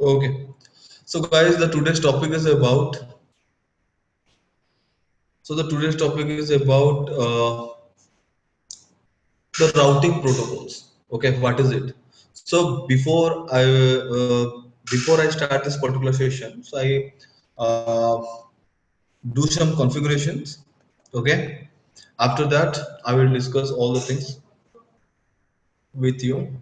Okay. So guys, the today's topic is about. So the today's topic is about the routing protocols. Okay, what is it? So before I start this particular session, so I do some configurations. Okay. After that, I will discuss all the things with you.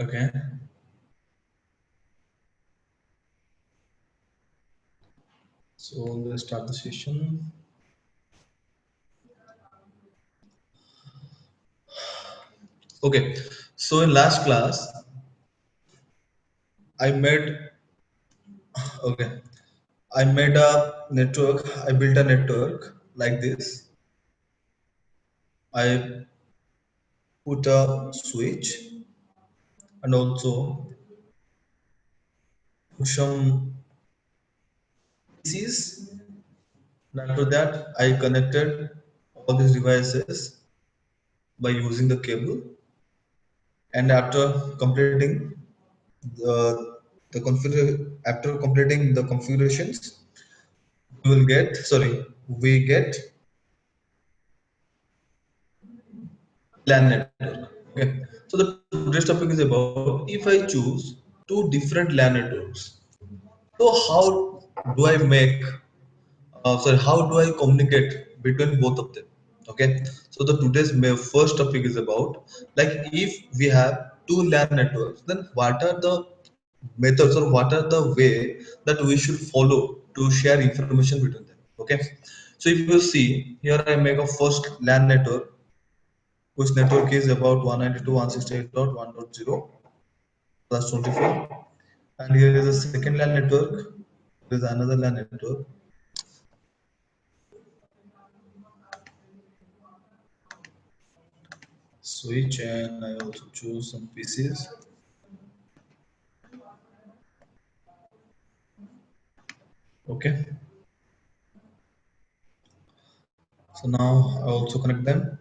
Okay. So let's start the session. Okay. So in last class, I made okay. I made a network. I built a network like this. I put a switch and also put some PCs. And after that, I connected all these devices by using the cable. And after completing after completing the configurations, we will get sorry we get LAN network. Okay. So the today's topic is about if I choose two different LAN networks. So how do I make how do I communicate between both of them? Okay. So the first topic is about like if we have two LAN networks, then what are the methods or what are the way that we should follow to share information between them? Okay. So if you see here, I make a first LAN network whose network is about 192.168.1.0 plus 24. And here is a second LAN network. There is another LAN network. Switch, and I also choose some PCs. Okay. So now I also connect them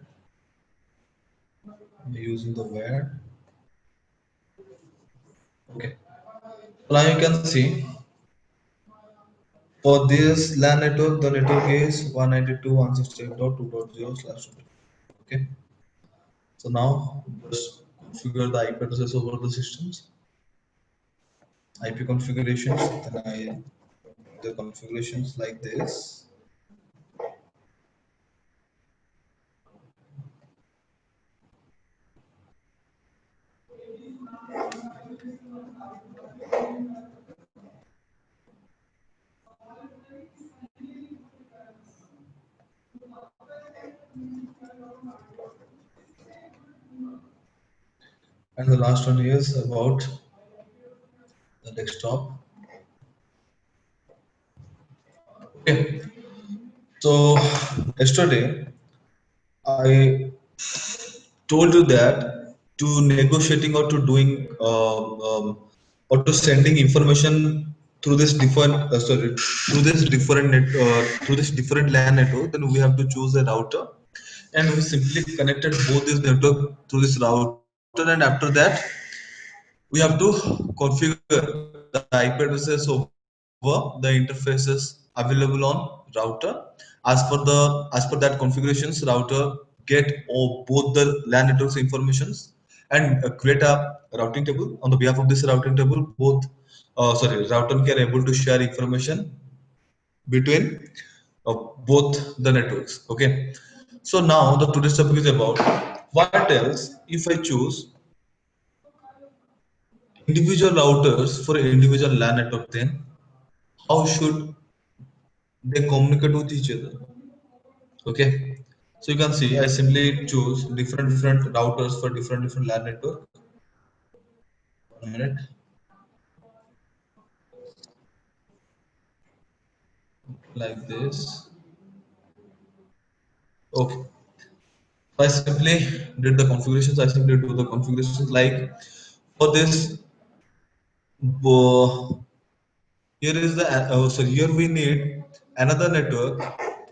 using the wire. Okay. So now you can see for this LAN network, the network is 192.168.2.0/. Okay. So now just configure the IP addresses over the systems, IP configurations. Then I the configurations like this. And the last one is about the desktop. Okay. So yesterday I told you that to negotiating or to doing or to sending information through this different through this different LAN network, then we have to choose a router, and we simply connected both this network through this router, and after that we have to configure the IP addresses over the interfaces available on router. As per that configurations, router get both the LAN networks informations and create a routing table. On the behalf of this routing table, router can able to share information between both the networks. Okay. So now the today's topic is about what else if I choose individual routers for individual LAN network, then how should they communicate with each other? Okay. So you can see I simply choose different routers for different LAN network. 1 minute. like this. Okay. So I simply did the configurations. I simply do the configurations like for this. Here is the so here we need another network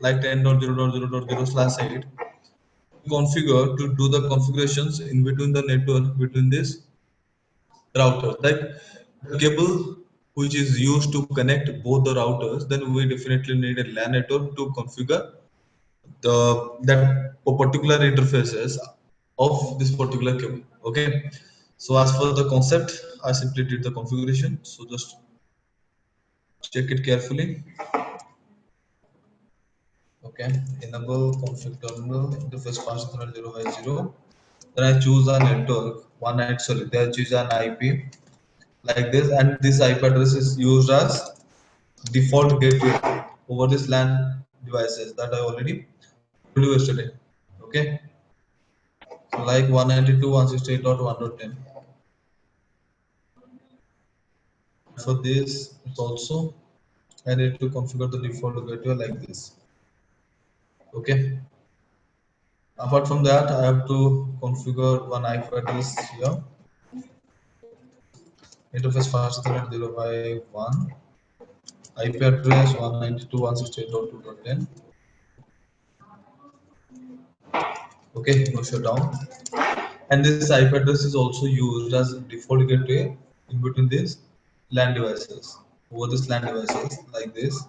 like 10.0.0.0/8 configure to do the configurations in between the network between this router, like the cable which is used to connect both the routers. Then we definitely need a LAN network to configure the that particular interfaces of this particular cable. Okay, so as for the concept, I simply did the configuration, so just check it carefully. Okay, enable config terminal interface password 0 by 0. Then I choose a network one night, sorry, then I choose an IP like this, and this IP address is used as default gateway over this LAN devices that I already told you yesterday. Okay, so like 192.168.1.10. For this, it's also I need to configure the default gateway like this. Okay. Apart from that, I have to configure one IP address here. Interface faster than 0 by 1. IP address 192.168.2.10. Okay, no shutdown. And this IP address is also used as default gateway in between these LAN devices. Over this LAN devices like this.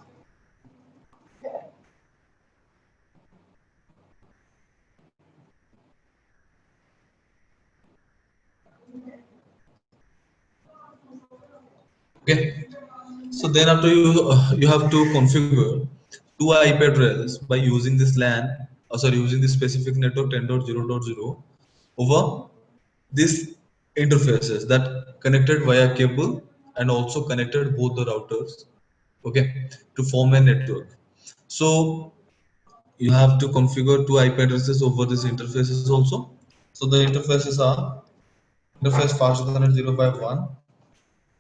Okay. So then after you have to configure two IP address by using this LAN, sorry, using this specific network 10.0.0 over these interfaces that connected via cable and also connected both the routers. Okay, to form a network. So you have to configure two IP addresses over these interfaces also. So the interfaces are interface faster than 0 by 1,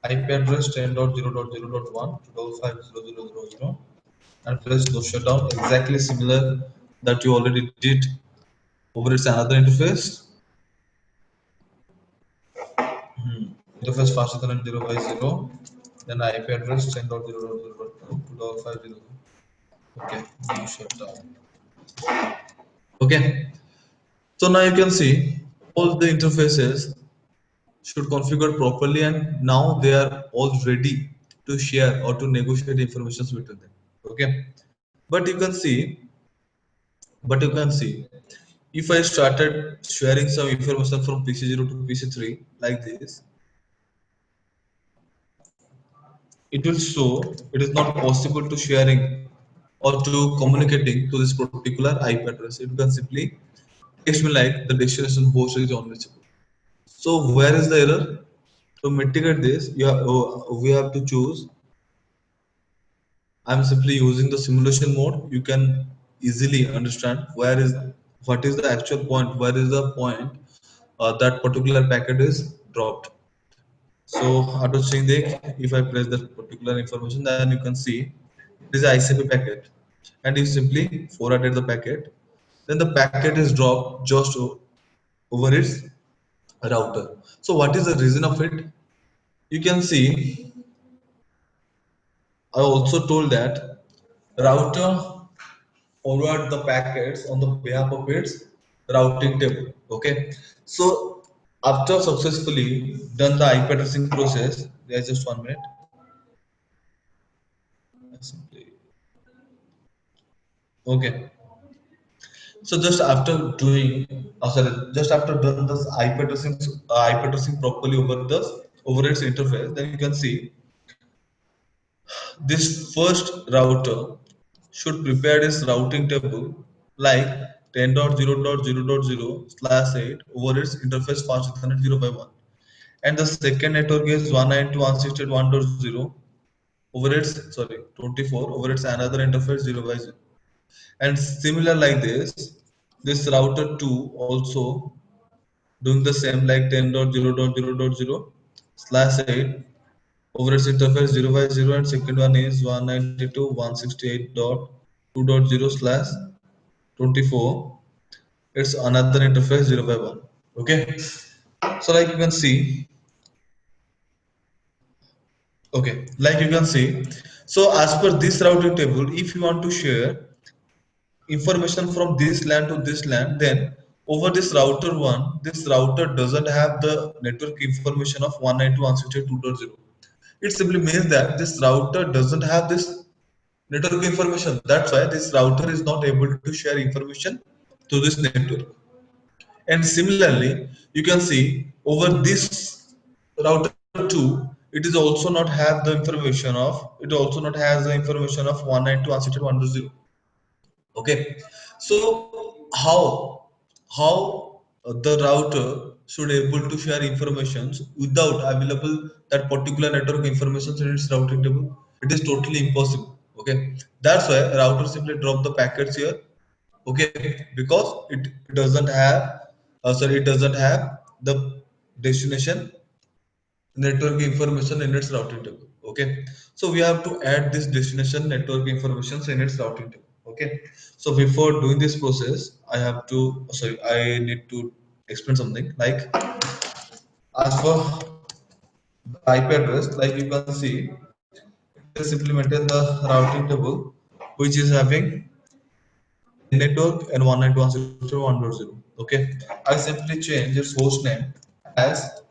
IP address 10.0.0.1 to 550000, and press no shutdown, exactly similar that you already did over its another interface. Interface faster than 0 by 0, then IP address 10.0.0.2.50. Okay, now shut down. Okay, so now you can see all the interfaces should configure properly, and now they are all ready to share or to negotiate information between them. Okay, but you can see, but you can see if I started sharing some information from PC0 to PC3 like this, it will show it is not possible to sharing or to communicating to this particular IP address. It can simply text me like the destination host is unreachable. So where is the error? To mitigate this, we have to choose. I'm simply using the simulation mode. You can easily understand where is what is the actual point, where is the point that particular packet is dropped. So auto string deck, if I press that particular information, then you can see this is ICP packet, and you simply forwarded the packet. Then the packet is dropped just over its router. So what is the reason of it? You can see I also told that router forward the packets on the behalf of its routing table. Okay, so after successfully done the IP addressing process, there's just 1 minute. Simply okay. So just after doing, sorry, just after done this IP addressing properly over this over its interface, then you can see this first router should prepare its routing table like 10.0.0.0/8 over its interface faster than 0 by 1. And the second network is 192.168.1.0 over its, sorry, 24 over its another interface 0 by 0. And similar like this router 2 also doing the same like 10.0.0.0/8 over its interface 0 by 0, and second one is 192.168.2.0/24. It's another interface 0 by 1. Okay, so like you can see, okay, like you can see, so as per this routing table, if you want to share information from this LAN to this LAN, then over this router one, this router doesn't have the network information of 192.168.2.0. It simply means that this router doesn't have this network information. That's why this router is not able to share information to this network. And similarly, you can see over this router 2, it is also not have the information of, it also not has the information of 192.168.1.0. Okay, so how the router should able to share informations without available that particular network information in its routing table? It is totally impossible. Okay, that's why router simply drop the packets here. Okay, because it doesn't have, it doesn't have the destination network information in its routing table. Okay, so we have to add this destination network information in its routing table. Okay, so before doing this process, I have to, I need to explain something. Like as for the IP address, like you can see, it is implemented the routing table, which is having network and 192.168.1.0. Okay, I simply change its host name as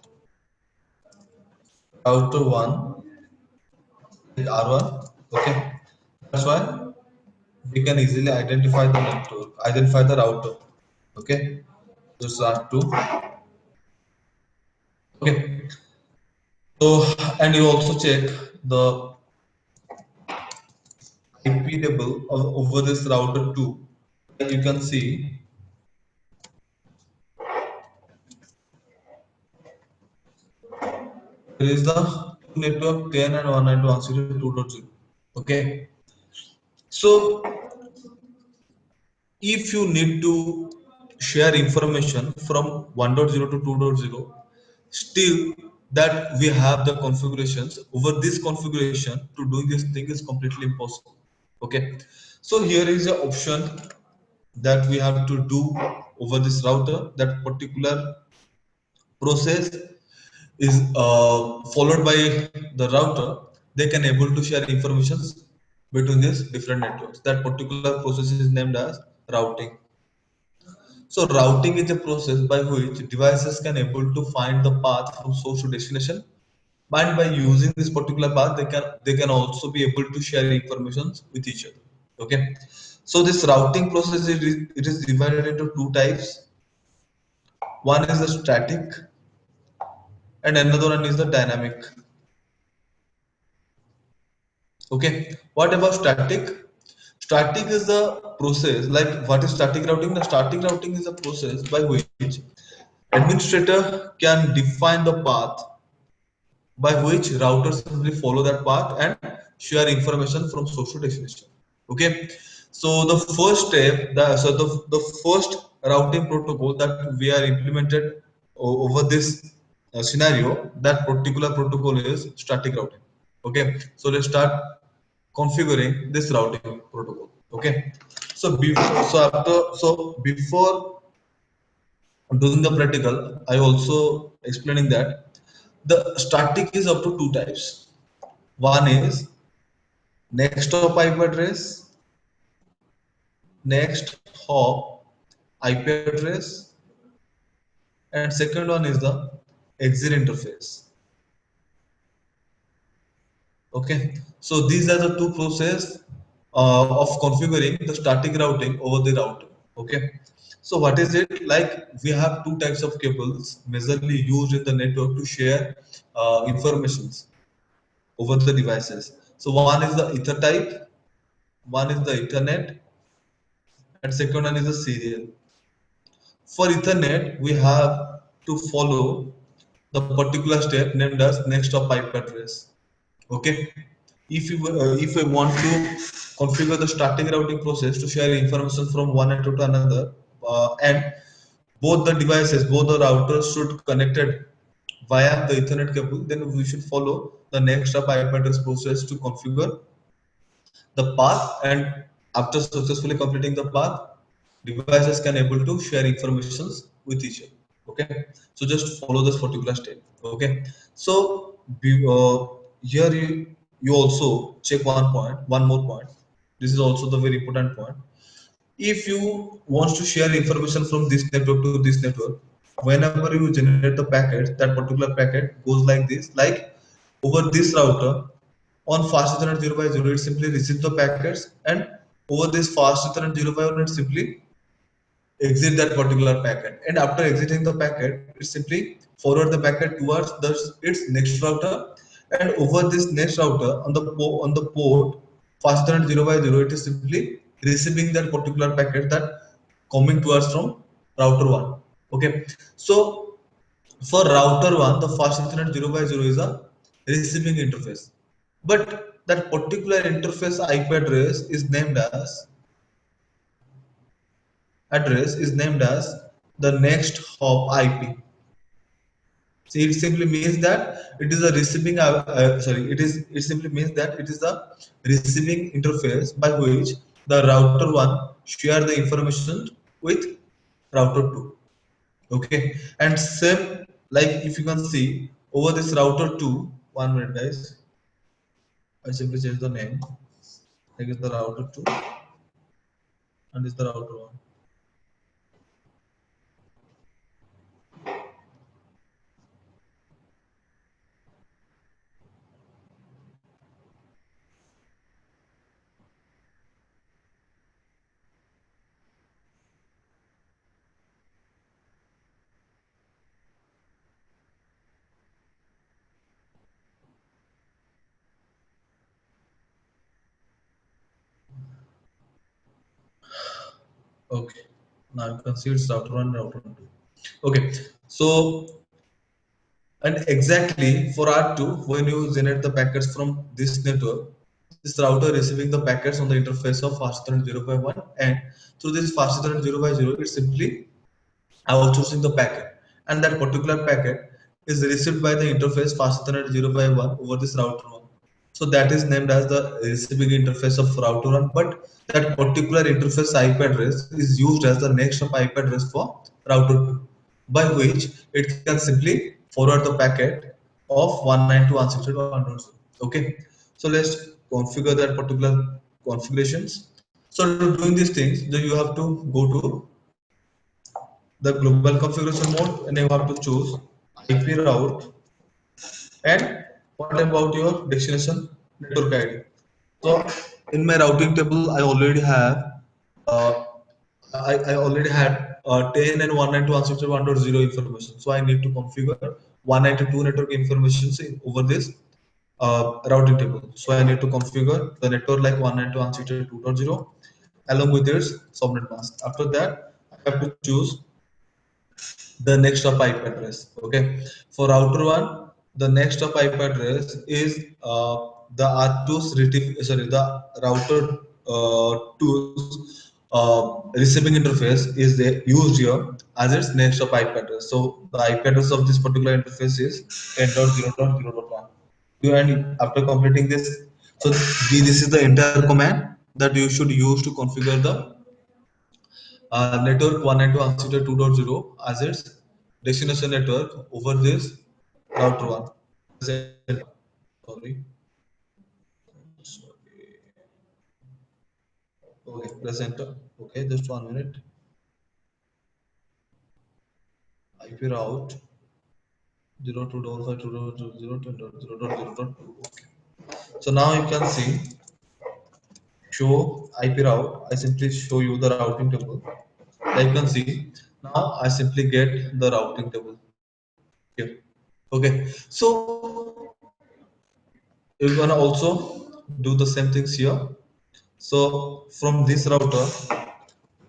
router 1 R1. Okay, that's why we can easily identify the network, identify the router. Okay, just R2. Okay, so and you also check the IP table over this router 2. Like you can see, there is the network 10 and 192.168.2.0. Okay, so if you need to share information from 1.0 to 2.0, still that we have the configurations over this configuration to doing this thing is completely impossible. Okay, so here is an option that we have to do over this router. That particular process is followed by the router. They can able to share informations between these different networks. That particular process is named as routing. So routing is a process by which devices can able to find the path from source to destination. And by using this particular path, they can also be able to share information with each other. Okay. So this routing process it is divided into two types. One is the static, and another one is the dynamic. Okay. What about static? Static is the process. Like what is static routing? The static routing is a process by which administrator can define the path by which routers simply follow that path and share information from source to destination. Okay, so the first step, the first routing protocol that we are implemented over this scenario, that particular protocol is static routing. Okay, so let's start configuring this routing protocol. Okay, so before doing the practical, I also explaining that the static is up to two types. One is next hop IP address, next hop IP address, and second one is the exit interface. Okay, so these are the two process of configuring the static routing over the router. Okay, so what is it like? We have two types of cables majorly used in the network to share informations over the devices. So one is the ether type, one is the ethernet, and second one is the serial. For ethernet, we have to follow the particular step named as next hop IP address. Okay, if we want to configure the static routing process to share information from one network to another, and both the devices, both the routers should connected via the Ethernet cable, then we should follow the next step IP address process to configure the path, and after successfully completing the path, devices can able to share informations with each other. Okay, so just follow this particular step. Okay, so here you also check one more point. This is also the very important point. If you want to share information from this network to this network, whenever you generate the packet, that particular packet goes like this, like over this router on fast Ethernet 0 by 0, it simply receives the packets, and over this fast Ethernet 0 by 1, it simply exit that particular packet. And after exiting the packet, it simply forward the packet towards its next router. And over this next router on the port fast Ethernet 0 by 0, it is simply receiving that particular packet that coming towards from router 1. Okay, so for router 1, the fast Ethernet 0 by 0 is a receiving interface. But that particular interface IP address is named as the next hop IP. See, it simply means that it is a receiving. It simply means that it is the receiving interface by which the router 1 share the information with router 2. Okay, and same, like if you can see over this router 2. 1 minute, guys. I simply change the name. Like it's the router 2 and it's the router 1. Okay, now you can see it's router 1 and router 2. Okay, so and exactly for R2, when you generate the packets from this network, this router receiving the packets on the interface of fast Ethernet 0 by 1, and through this fast Ethernet 0 by 0, it's simply outsourcing the packet, and that particular packet is received by the interface fast Ethernet 0 by 1 over this router 1. So that is named as the receiving interface of router 1, but that particular interface IP address is used as the next IP address for router 2, by which it can simply forward the packet of 192.168.1.0. Okay, so let's configure that particular configurations. So to doing these things, then you have to go to the global configuration mode, and you have to choose IP route, and what about your destination network ID. So in my routing table, I already have uh, I already had 10 and 192.168.1.0 information. So I need to configure 192 network information over this routing table. So I need to configure the network like 192.168.2.0 along with its subnet mask. After that, I have to choose the next of IP address. Okay, for router 1, the next of IP address is the R2's the router 2's receiving interface is used here as its next of IP address. So the IP address of this particular interface is 10.0.0.1. And after completing this, so this is the entire command that you should use to configure the network 192.168.2.0 as its destination network over this router 1. Sorry. Okay, press enter. Okay, just 1 minute. IP route 02.5.2.0.0.0.2. Okay. So now you can see show IP route. I simply show you the routing table. Like you can see now I simply get the routing table here. Okay, so you're gonna also do the same things here. So from this router,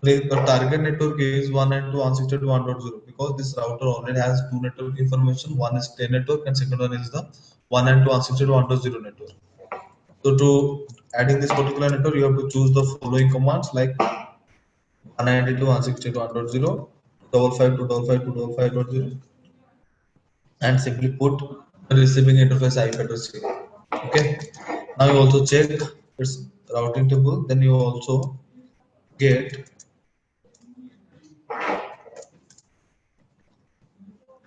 the target network is 192.168.1.0 because this router already has two network information. One is 10 network and second one is the 192.168.1.0 network. So to adding this particular network, you have to choose the following commands like 192.168.1.0, 552.552.5.0, and simply put the receiving interface IP address here. Okay. Now you also check its routing table. Then you also get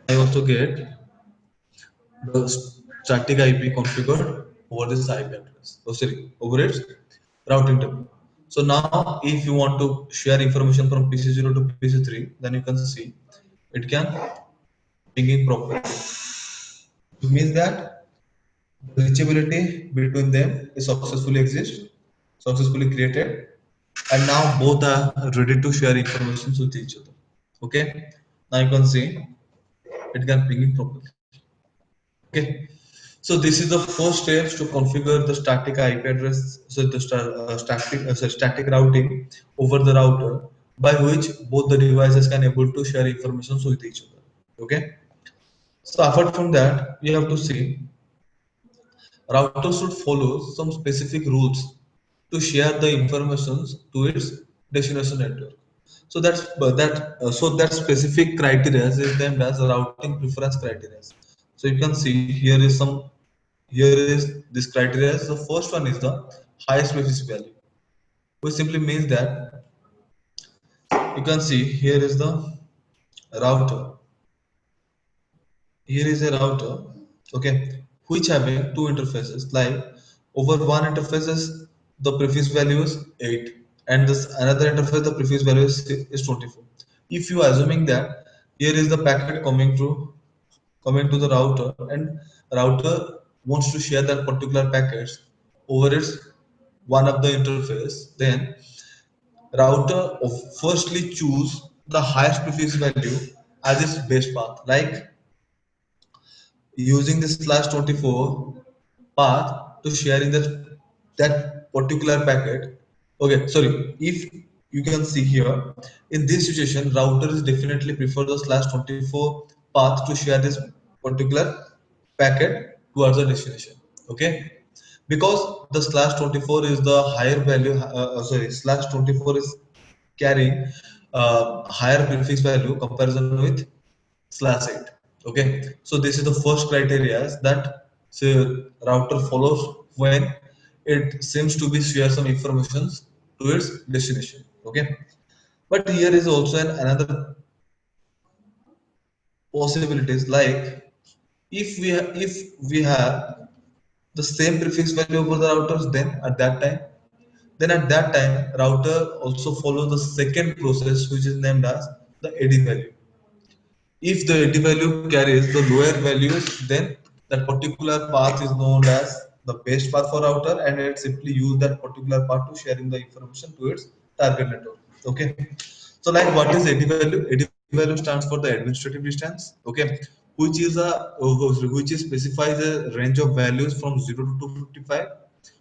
I also get the static IP configured over this IP address. Oh, sorry, over its routing table. So now, if you want to share information from PC0 to PC3, then you can see it can pinging properly. It means that the reachability between them is successfully created, and now both are ready to share information with each other. Okay. Now you can see it can ping properly. Okay. So this is the first steps to configure the static IP address, so the static routing over the router, by which both the devices can able to share information with each other. Okay. So apart from that, you have to see router should follow some specific rules to share the informations to its destination network. So that specific criteria is named as routing preference criteria. So you can see here is this criteria. The first one is the highest prefix value, which simply means that you can see here is the router. Here is a router, okay, which having two interfaces. Like over one interfaces the prefix value is 8, and this another interface the prefix value is 24. If you assuming that here is the packet coming to the router, and router wants to share that particular packets over its one of the interface, then router of firstly choose the highest prefix value as its base path. Like using this slash 24 path to sharing that particular packet. Okay, sorry, if you can see here in this situation router is definitely prefer the slash 24 path to share this particular packet towards the destination. Okay, because the slash 24 is the higher value, sorry, slash 24 is carrying higher prefix value comparison with slash 8. Okay, so this is the first criteria that say router follows when it seems to be share some information to its destination. Okay, but here is also another possibilities. Like if we have the same prefix value over the routers, then at that time router also follow the second process, which is named as the AD value. If the AD value carries the lower values, then that particular path is known as the best path for router, and it simply use that particular path to sharing the information to its target network. Okay. So like what is AD value? AD value stands for the administrative distance. Okay, which is specifies a range of values from 0 to 255,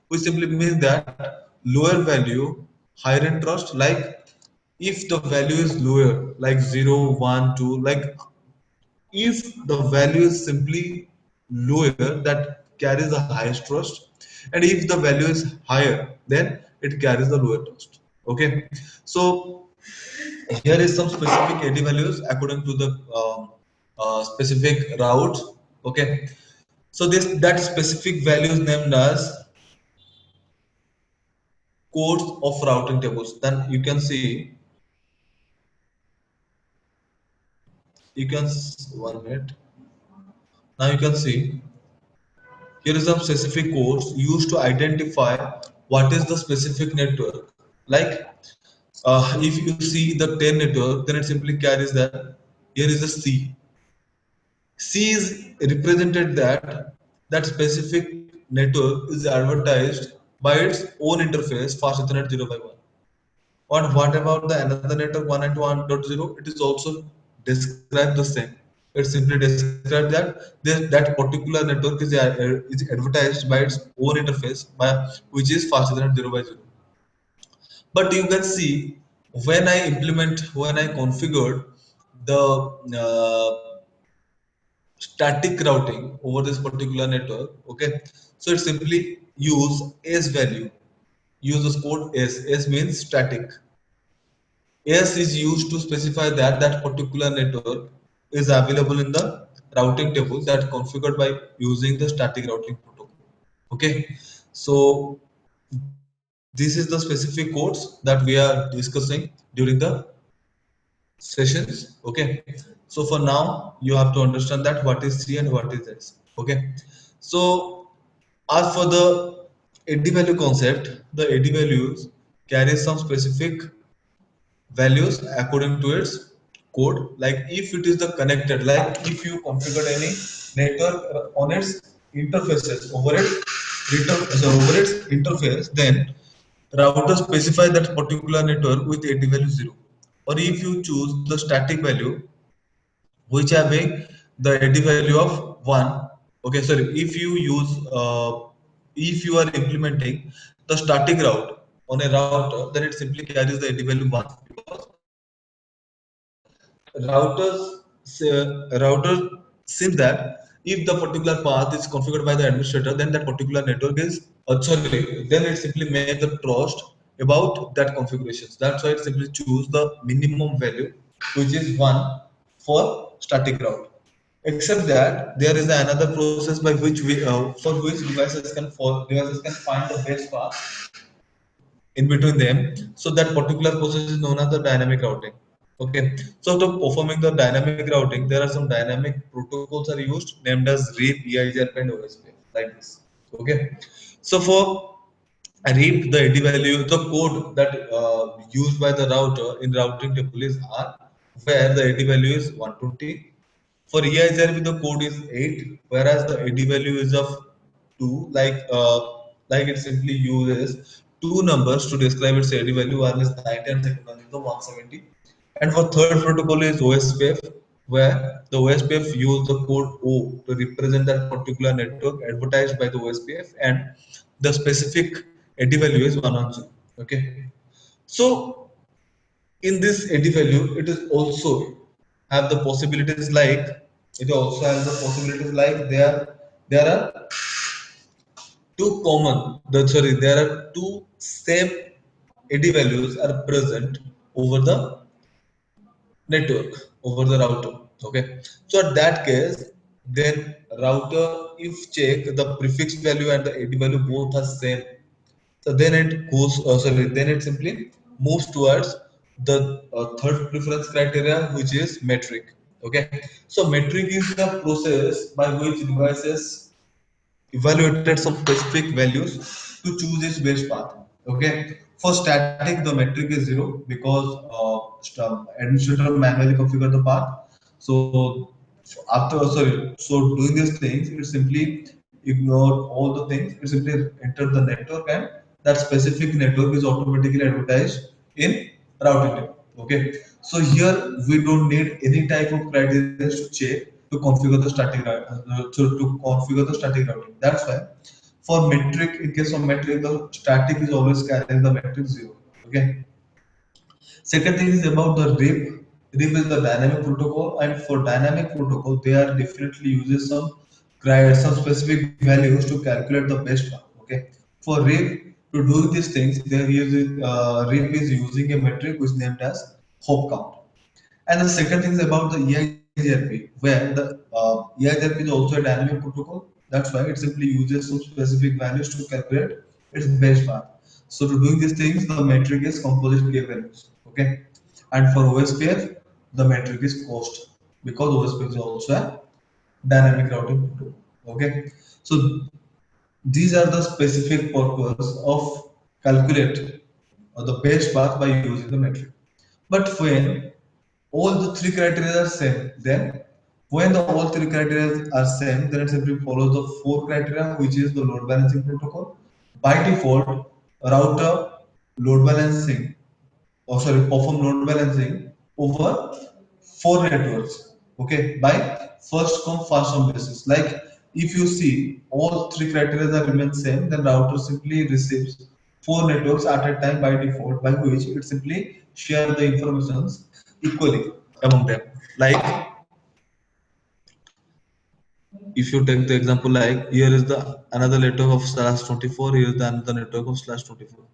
which simply means that lower value higher in trust. Like if the value is lower, like 0, 1, 2, like if the value is simply lower, that carries the highest trust, and if the value is higher, then it carries the lower trust. Okay, so here is some specific AD values according to the specific route. Okay, so this that specific value is named as codes of routing tables. Then you can see, one minute. Now you can see here is some specific codes used to identify what is the specific network. Like if you see the 10 network, then it simply carries that here is a C. C is represented that that specific network is advertised by its own interface, fast Ethernet 0x1. And what about the another network 192.1.0? It is also described the same. It simply describes that that particular network is advertised by its own interface, which is faster than 0x0. But you can see when I configured the static routing over this particular network. Okay, so it simply use S value. Use this code S. S means static. S is used to specify that that particular network is available in the routing table that configured by using the static routing protocol. Okay, so this is the specific codes that we are discussing during the sessions. Okay, so for now you have to understand that what is C and what is X. Okay, so as for the AD value concept, the AD values carries some specific values according to its code. Like if it is the connected, like if you configure any network on its interfaces over its interface, then router specify that particular network with AD value 0. Or if you choose the static value which having the AD value of 1. Okay, sorry, if you are implementing the static route on a router, then it simply carries the AD value 1, because router seems that if the particular path is configured by the administrator, then that particular network is sorry, then it simply make the trust about that configurations. That's why it simply choose the minimum value, which is 1 for static route. Except that there is another process by which for which devices can find the best path in between them. So that particular process is known as the dynamic routing. Okay. So to performing the dynamic routing, there are some dynamic protocols are used named as REAP, EIGRP, and OSPF, like this. Okay. So for REAP, the AD value, the code that used by the router in routing table is R, where the AD value is 120. For EIGRP, the code is 8, whereas the AD value is of 2. Like it simply uses two numbers to describe its AD value. One is 90 and second one is the 170. And for third protocol is OSPF, where the OSPF use the code O to represent that particular network advertised by the OSPF, and the specific AD value is 110. Okay. So in this AD value, it is also have the possibilities like there are two common there are two same AD values are present over the network, over the router. Okay, so at that case, then router if check the prefix value and the AD value both are same, so then it goes then it simply moves towards the third preference criteria, which is metric. Okay, so metric is the process by which devices evaluated some specific values to choose its best path. Okay, for static the metric is 0 because administrator manually configure the path. So so doing these things, it simply ignore all the things. It simply enter the network, and that specific network is automatically advertised in routing table. Okay, so here we don't need any type of criteria to check to configure the to configure the static routing. That's why for metric, in case of metric, the static is always carrying the metric 0. Okay. Second thing is about the RIP. RIP is the dynamic protocol, and for dynamic protocol, they are definitely uses some specific values to calculate the best path. Okay, for RIP to do these things, they are using RIP is using a metric which is named as hop count. And the second thing is about the EIGRP, where the EIGRP is also a dynamic protocol. That's why it simply uses some specific values to calculate its best path. So to doing these things, the metric is composite K values. Okay, and for OSPF, the metric is cost, because OSPF is also a dynamic routing protocol. Okay, so these are the specific purpose of calculate the best path by using the metric. But when all the three criteria are same, then when the all three criteria are same, then it simply follows the four criteria, which is the load balancing protocol. By default, router load balancing, or sorry, perform load balancing over four networks. Okay, by first come first on basis. Like if you see all three criteria are remain same, then router simply receives four networks at a time by default, by which it simply share the informations equally among them. Like if you take the example, like here is the another network of slash 24, here is the another network of slash 24.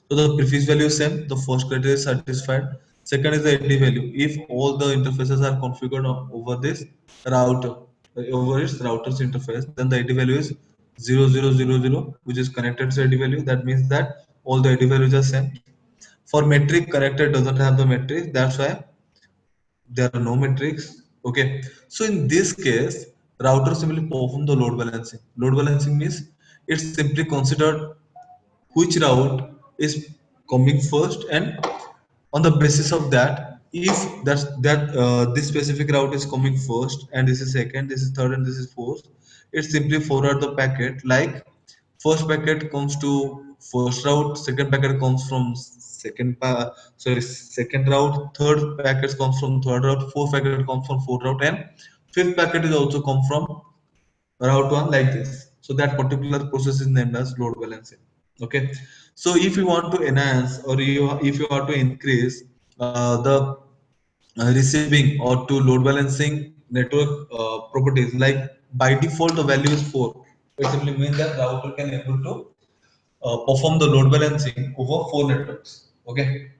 So the prefix value is same, the first criteria is satisfied, Second is the ID value. If all the interfaces are configured over this router, over its router's interface, then the ID value is 0000, which is connected to ID value. That means that all the ID values are same. For metric, connected doesn't have the metric. That's why there are no metrics. Okay, so in this case, router simply perform the load balancing. Load balancing means it's simply considered which route is coming first, and on the basis of that, if that this specific route is coming first and this is second, this is third, and this is fourth, it simply forward the packet. Like first packet comes to first route, second packet comes from second route, third packet comes from third route, fourth packet comes from fourth route, and fifth packet is also come from route one, like this. So that particular process is named as load balancing. Okay, so if you want to enhance, or if you want to increase the receiving or to load balancing network properties, like by default the value is 4. It simply means that router can able to perform the load balancing over 4 networks. Okay,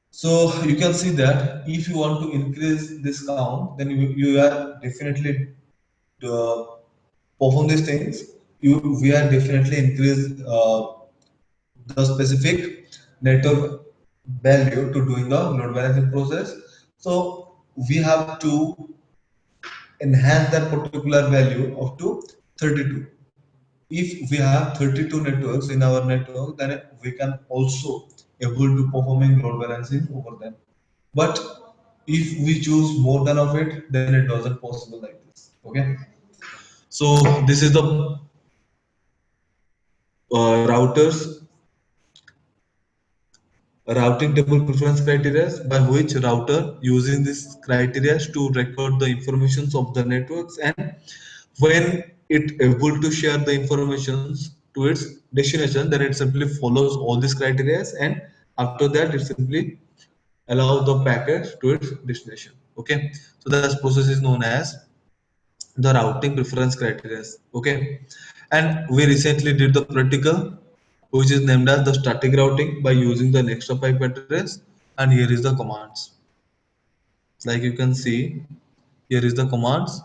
so you can see that if you want to increase this count, then you are definitely uh, perform these things. We are definitely increase the specific network value to doing the load balancing process. So we have to enhance that particular value up to 32. If we have 32 networks in our network, then we can also able to performing load balancing over them. But if we choose more than of it, then it doesn't possible like this. Okay, so this is the routers routing table preference criteria, by which router using these criteria to record the informations of the networks, and when it able to share the informations to its destination, then it simply follows all these criteria, and after that it simply allow the packet to its destination. Okay, so that process is known as the routing preference criteria. Okay, and we recently did the practical, which is named as the static routing by using the next of pipe address. And here is the commands. Like you can see, here is the commands.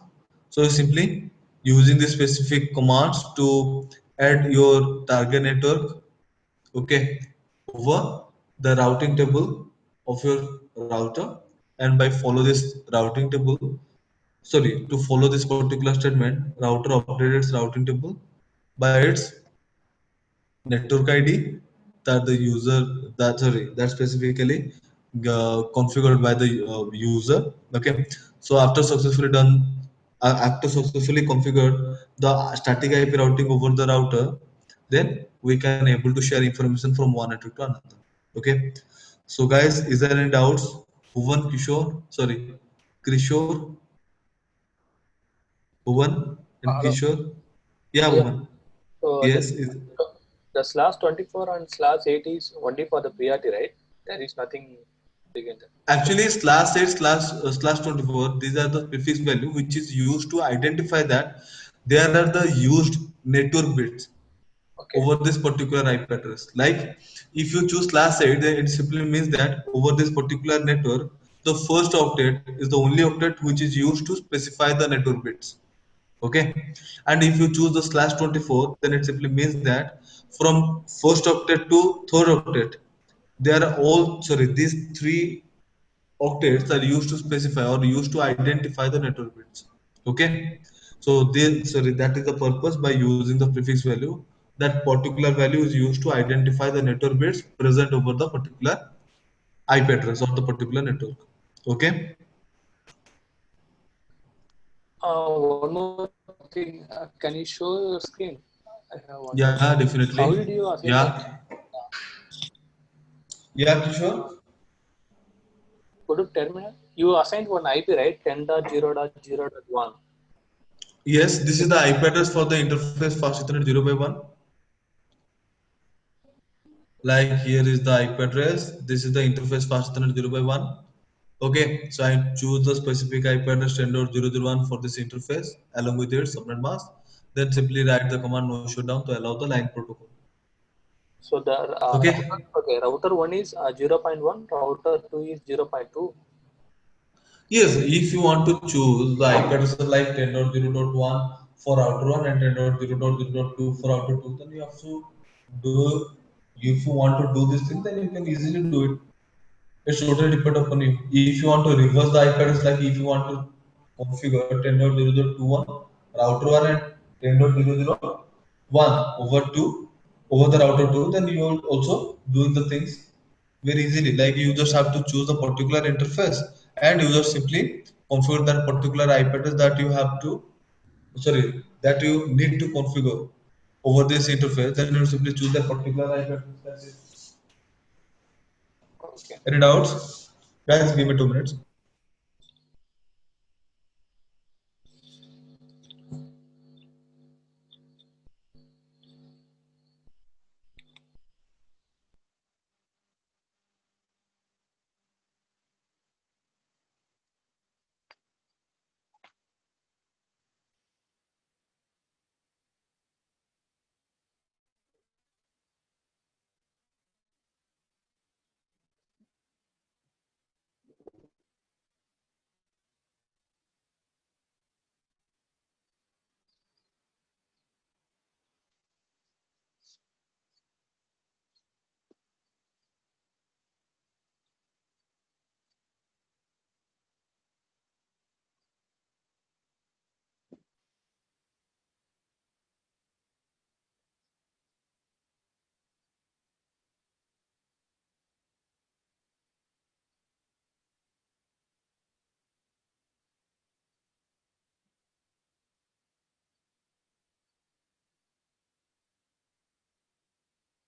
So simply using the specific commands to add your target network, okay, over the routing table of your router, and by follow this routing table, sorry, to follow this particular statement, router updated its routing table by its network ID that the user, that specifically configured by the user. Okay, so after successfully configured the static IP routing over the router, then we can able to share information from one network to another. Okay, so guys, is there any doubts? Bhuvan, Kishore, sorry, Krishore, Bhuvan and Hello. Kishore. Yeah, Yeah. Bhuvan. So Yes. the slash 24 and slash 8 is only for the priority, right? There is nothing big in that. Actually, slash 8 slash 24, these are the prefix value which is used to identify that there are the used network bits Okay. over this particular IP address. Like if you choose slash 8, then it simply means that over this particular network, the first octet is the only octet which is used to specify the network bits. Okay, and if you choose the slash 24, then it simply means that from first octet to third octet, they are all, sorry, these three octets are used to specify or used to identify the network bits. Okay, so sorry, that is the purpose by using the prefix value. That particular value is used to identify the network bits present over the particular IP address of the particular network. Okay. One more thing. Can you show your screen? I have one Yeah, doubt. How definitely. did you assign that? Yeah. Yeah, Kishore. Go to terminal. You assigned one IP, right? 10.0.0.1. Yes, this is the IP address for the interface fast Ethernet 0 by 1. Like here is the IP address. This is the interface fast Ethernet 0 by 1. Okay, so I choose the specific IP address 10.0.0.1 for this interface along with its subnet mask. Then simply write the command no shutdown to allow the line protocol. So the Okay. router 1 is 0.1, router 2 is 0.2. Yes, if you want to choose the IP address like 10.0.1 for router 1 and 10.0.0.2 for router 2, then you have to do, if you want to do this thing, then you can easily do it. It's totally depend upon you. If you want to reverse the IP address, like if you want to configure 10.0.0.21 router 1 and 10.0.0.1 over 2 over the router 2, then you will also doing the things very easily. Like you just have to choose a particular interface and you just simply configure that particular IP address that you have to, sorry, that you need to configure over this interface. Then you simply choose that particular IP address. That's it. Okay. Any doubts? Guys, give me 2 minutes.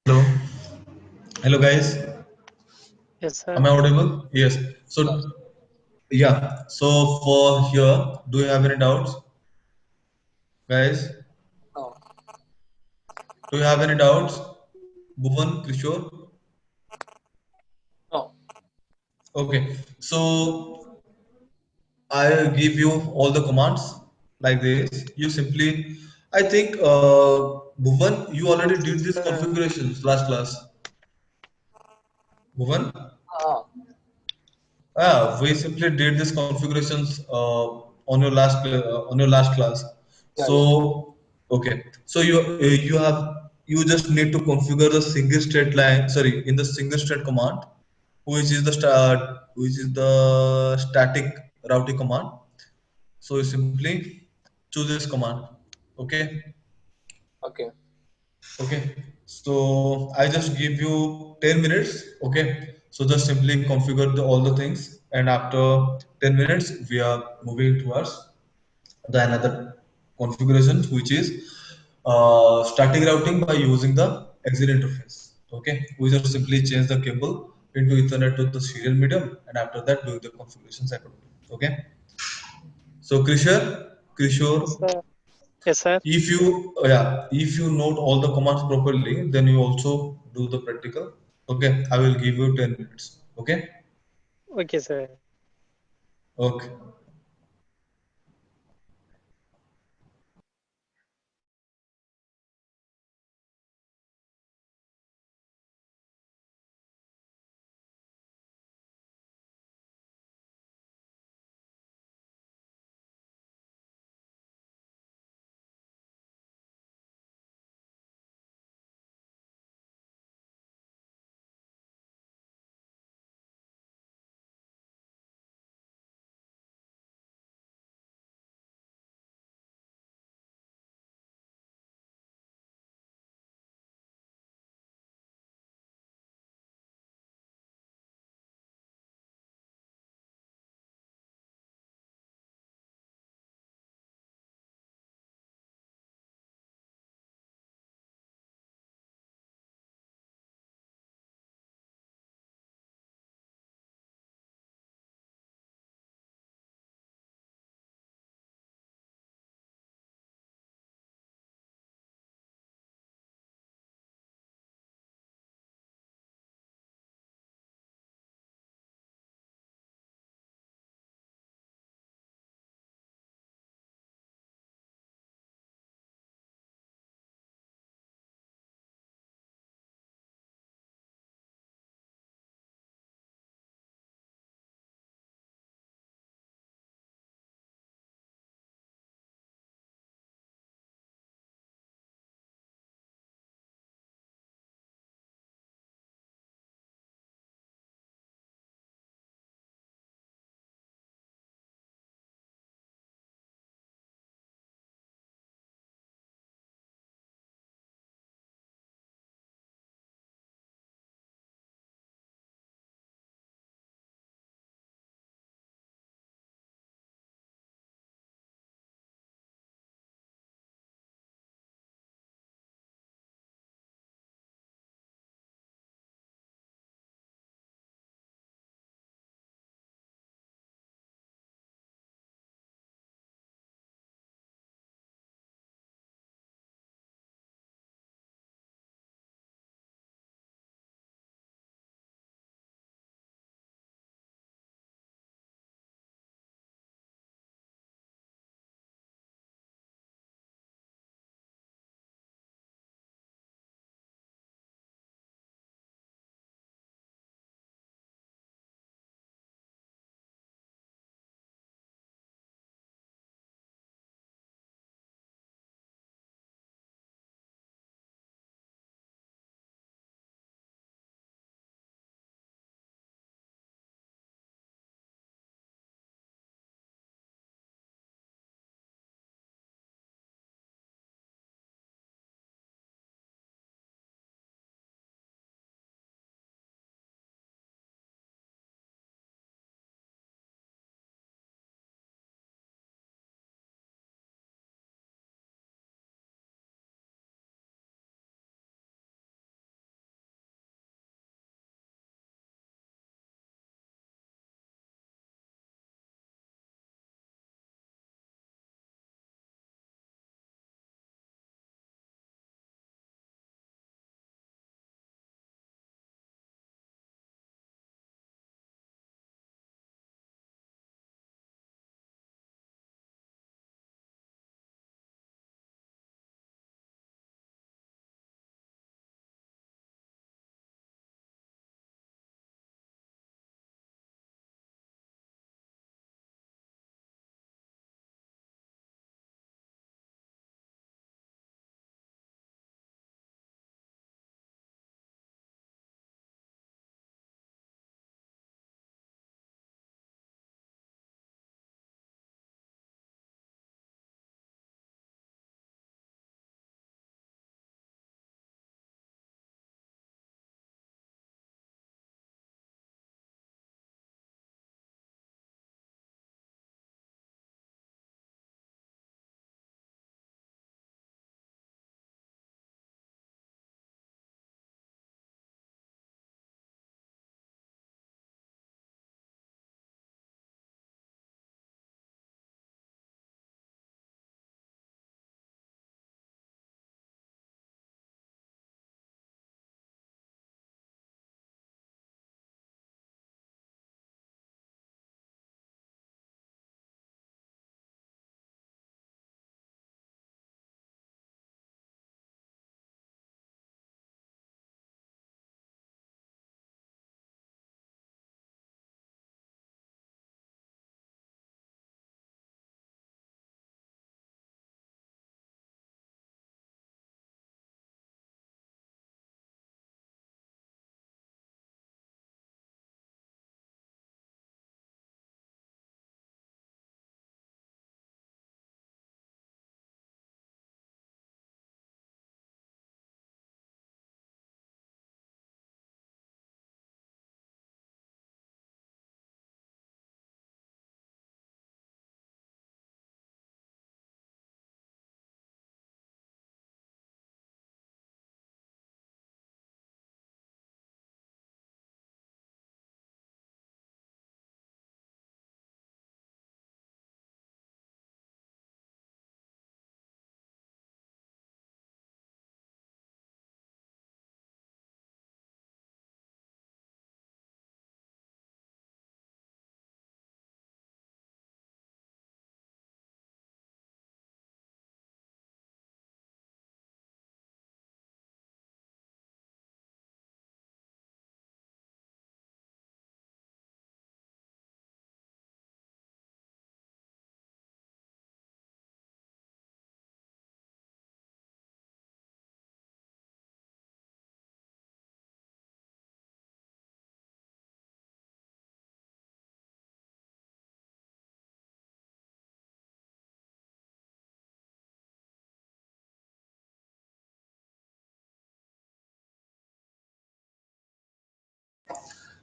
Hello. Hello, guys. Yes, Am sir. I audible? Yes. Yes. So, yeah. So, for here, do you have any doubts, guys? No. Do you have any doubts? Bhuvan, Kishore? No. Okay. So, I give you all the commands like this. You simply, I think, Bhuvan, you already Yes, did this sir. configurations last class. Bhuvan? Ah, We simply did these configurations on your last class. yeah, yeah. So okay, so you just need to configure the single state line. Sorry, in the single state command, which is the static routing command. So you simply choose this command. Okay. Okay. Okay, so I just give you 10 minutes. Okay, so just simply configure all the things, and after 10 minutes, we are moving towards the another configuration, which is static routing by using the exit interface. Okay, we just simply change the cable into Ethernet to the serial medium, and after that, doing the configurations accordingly. Okay, so Yes, Krishore, sir. Yes, sir. if you note all the commands properly, then you also do the practical. Okay, I will give you 10 minutes. Okay. Okay, sir. Okay.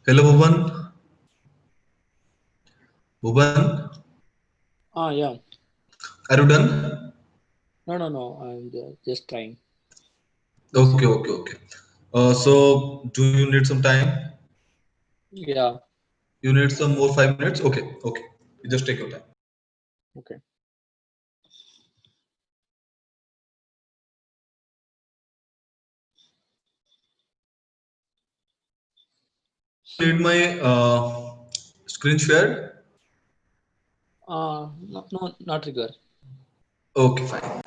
Hello, Bhuvan. Bhuvan, Yeah. are you done? No. I'm just trying. Okay, okay, okay. So, do you need some time? Yeah. You need some more 5 minutes? Okay, okay. You just take your time. Okay. Need my screen shared? No, not trigger. Okay, fine.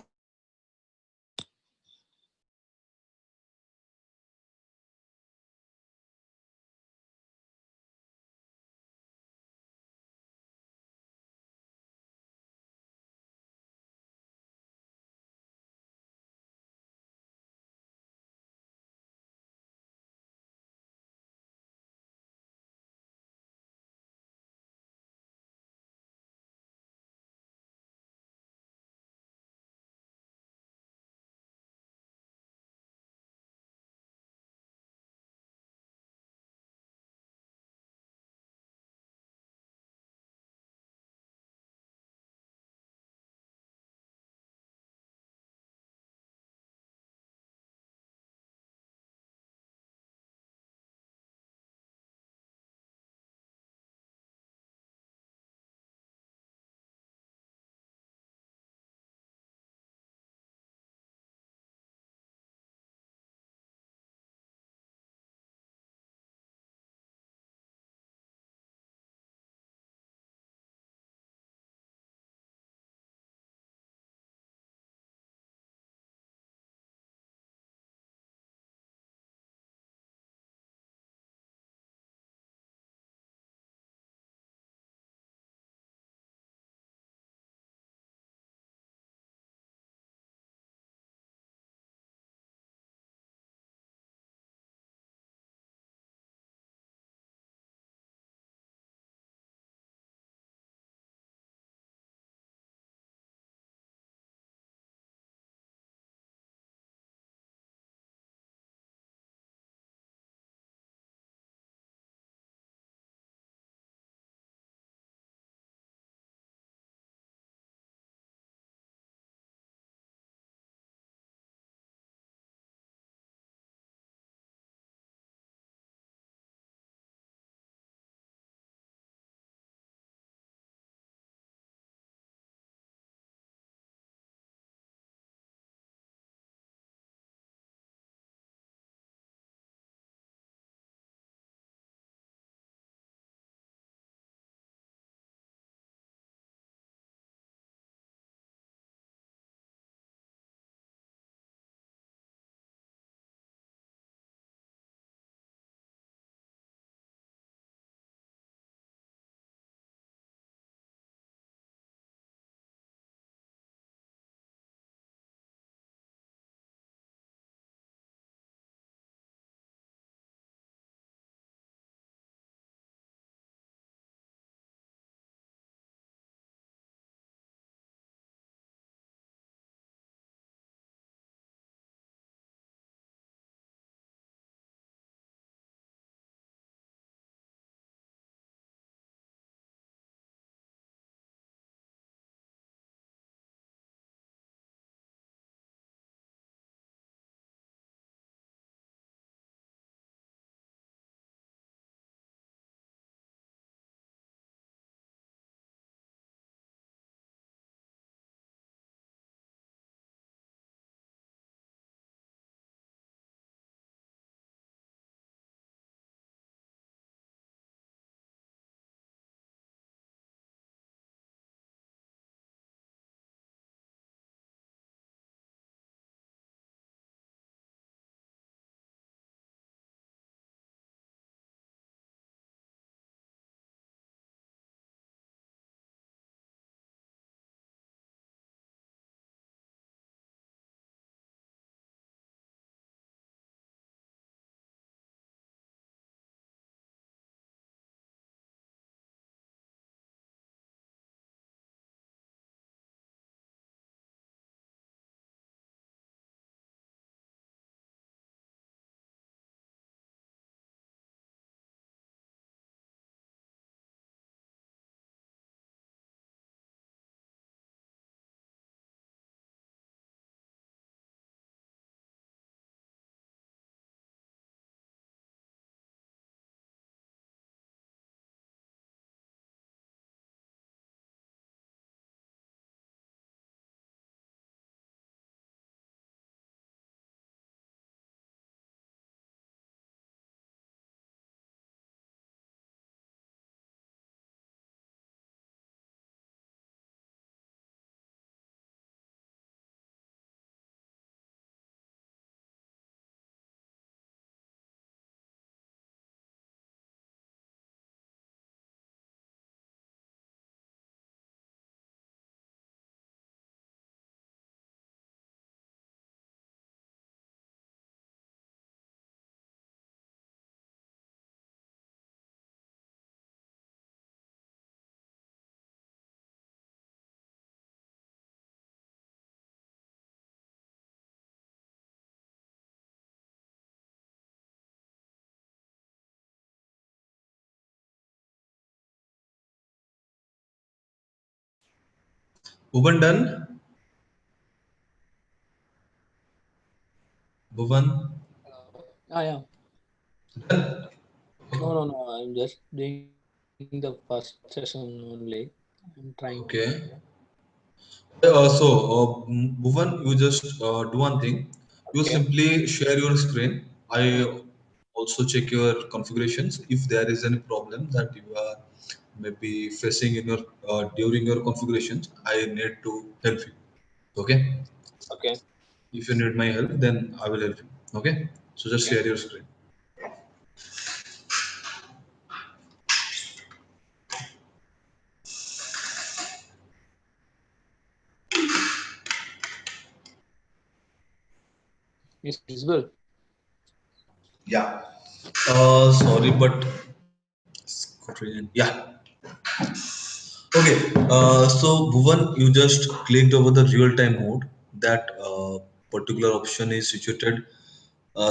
Bhuvan done? Bhuvan Yeah. done? No. I'm just doing the first session only. I'm trying. Okay. Bhuvan, you just do one thing. You Okay. simply share your screen. I also check your configurations. If there is any problem that you are maybe facing in your during your configurations, I need to help you. Okay. Okay. If you need my help, then I will help you. Okay. So just Okay. share your screen. It's visible. Yeah. Sorry, but screen. Yeah. Okay, so Bhuvan, you just clicked over the real-time mode. That particular option is situated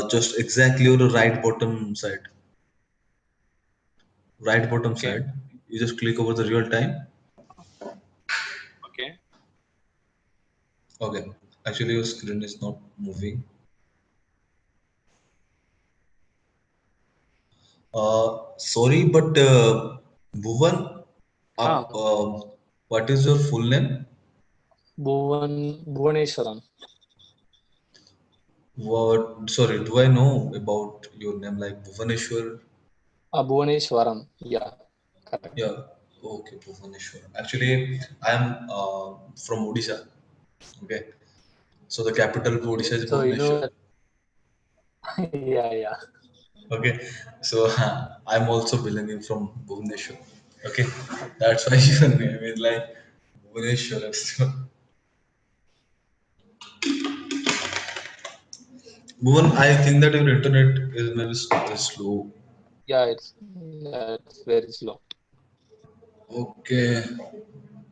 just exactly on the right bottom side. Right bottom Okay. side. You just click over the real time. Okay. Okay. Actually, your screen is not moving. Sorry, but Bhuvan, Ah, what is your full name? Bhuvaneshwaran. What? Sorry, do I know about your name like Bhuvaneshwar? Bhuvaneshwaran. Yeah. Correct. Yeah, okay, Bhubaneswar. Actually, I am from Odisha. Okay, so the capital of Odisha is So you know Bhubaneswar. that. Yeah. Okay, so I'm also belonging from Bhubaneswar. Okay, that's why your name is like Bhubaneswar. So, Bhuvan, I think that your internet is maybe slow. Yeah, it's very slow. Okay,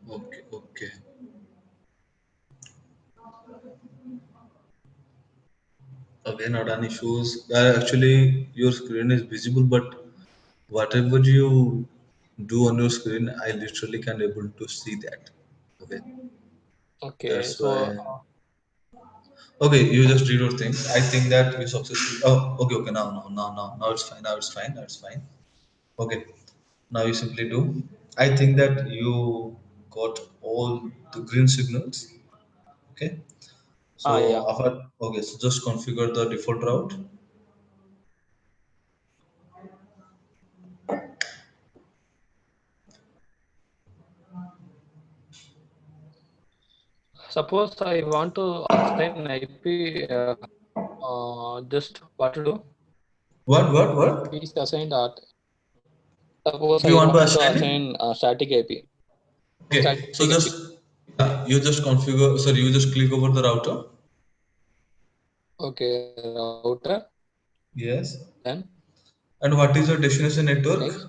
okay. Again, not an issues. Actually, your screen is visible, but whatever you do on your screen, I literally can able to see that. Okay, Okay. that's So why. Okay, you just did your thing. I think that you successfully. Oh, okay. Now it's fine. Now it's fine. Now it's fine. Okay, now you simply do. I think that you got all the green signals. Okay, yeah. so after okay, so just configure the default route. Suppose I want to assign IP. Just what to do? What? IP is assigned at. Suppose If you I want to want to assign. assign static IP. Okay, Static so IP. you just configure. Sorry, you just click over the router. Okay, router. Yes. Then And what is your destination network? next.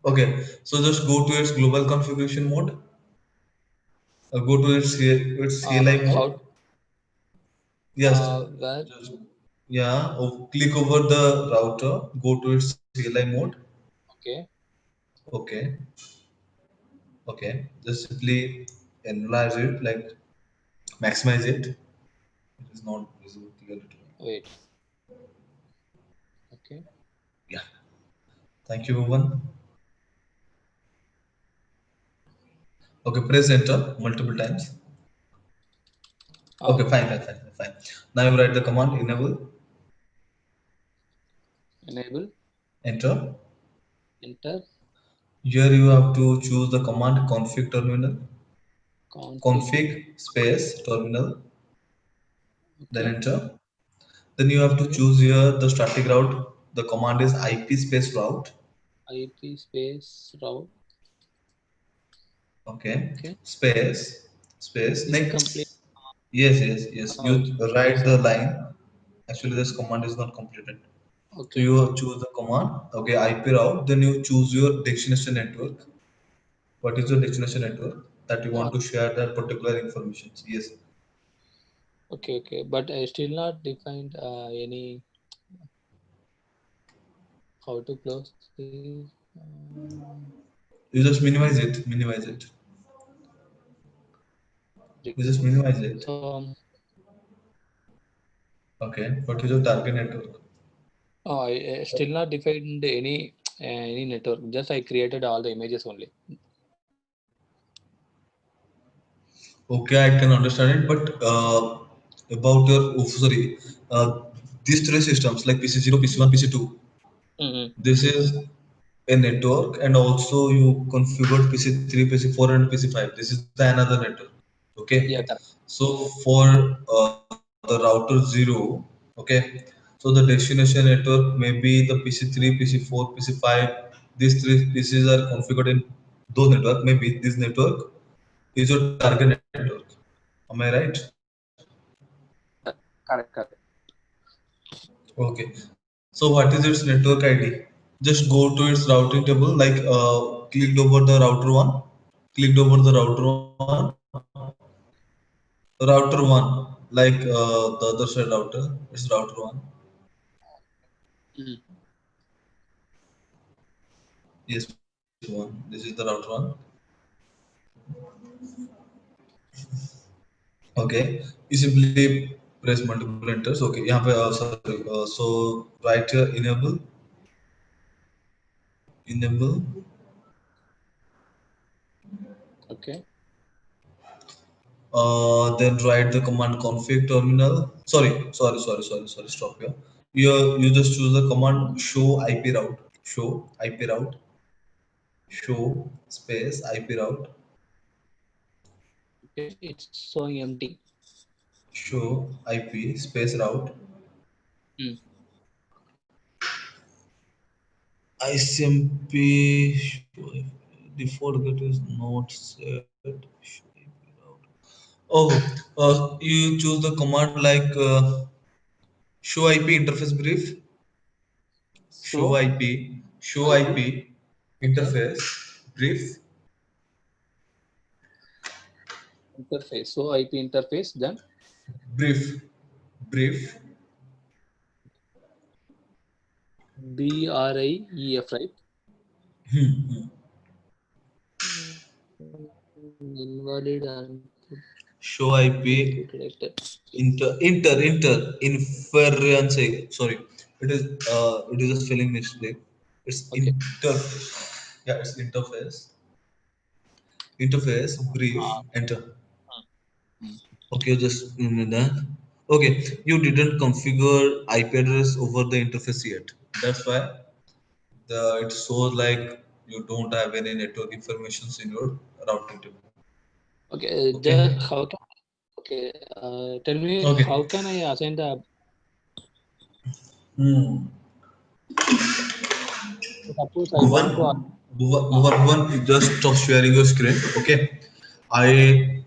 Okay, so just go to its global configuration mode. Go to its CLI mode. How? Yes. Where? Just yeah. Click over the router. Go to its CLI mode. Okay. Okay. Okay. Just simply analyze it, like maximize it. It is not visible clearly to me. Wait. Okay. Yeah. Thank you, Bhuvan. Okay, press enter multiple times. Okay, Okay. fine. Now you write the command enable, Enable. enter. Enter. Here you have to choose the command config terminal, Config. config space terminal, then Okay. enter. Then you have to Okay. choose here the static route. The command is IP space route. IP space route. Okay, Okay. space Incomplete. next. Yes. You Okay. write the line. Actually, this command is not completed. So Okay. you choose the command. Okay, IP route. Then you choose your destination network. What is your destination network that you Uh, want to share that particular information? Yes. okay. But I still not defined any how to close this. You just minimize it. Minimize it. You just minimize it. So Okay, what is your target network? I still not defined any network. Just I created all the images only. Okay, I can understand it, but about your these three systems like PC0, PC1, PC2. Mm-hmm. This is a network, and also you configured PC3, PC4, and PC5. This is the another network. Okay, Yeah, correct. so for the router 0, okay, so the destination network may be the PC3, PC4, PC5. These three PCs are configured in those network. Maybe this network is your target network. Am I right? Correct, correct. Okay. So what is its network ID? Just go to its routing table, like clicked over the router one, clicked over the router one, router one, like the other side router. It's router one. Mm. Yes, one. This is the router one. Okay. You simply press multiple enters. Okay. यहाँ पे sorry. So right here enable. Okay. Then write the command config terminal. Sorry. Stop here. You just choose the command show IP route. Show IP route. Show space IP route. Okay. It's showing empty. Show IP space route. Mm. ICMP default get is not set. Show IP route. Oh, you choose the command like show IP interface brief. Show So IP. Show IP. IP Okay. interface brief. Interface. So IP interface. Then Brief. BRIEF, right? Hmm. Invalid and Show IP detected. inference. Sorry, it is a spelling mistake. It's Okay. interface. Yeah, it's interface brief. Uh, Enter. mm. Okay, just a minute. Okay, you didn't configure IP address over the interface yet. That's why it shows like you don't have any network information in your routing table. Okay. Okay. How can? Okay. Tell me how Okay. can I assign the? Hmm. Suppose I Bhuvan, want to. Bhuvan, just stop sharing your screen. Okay. I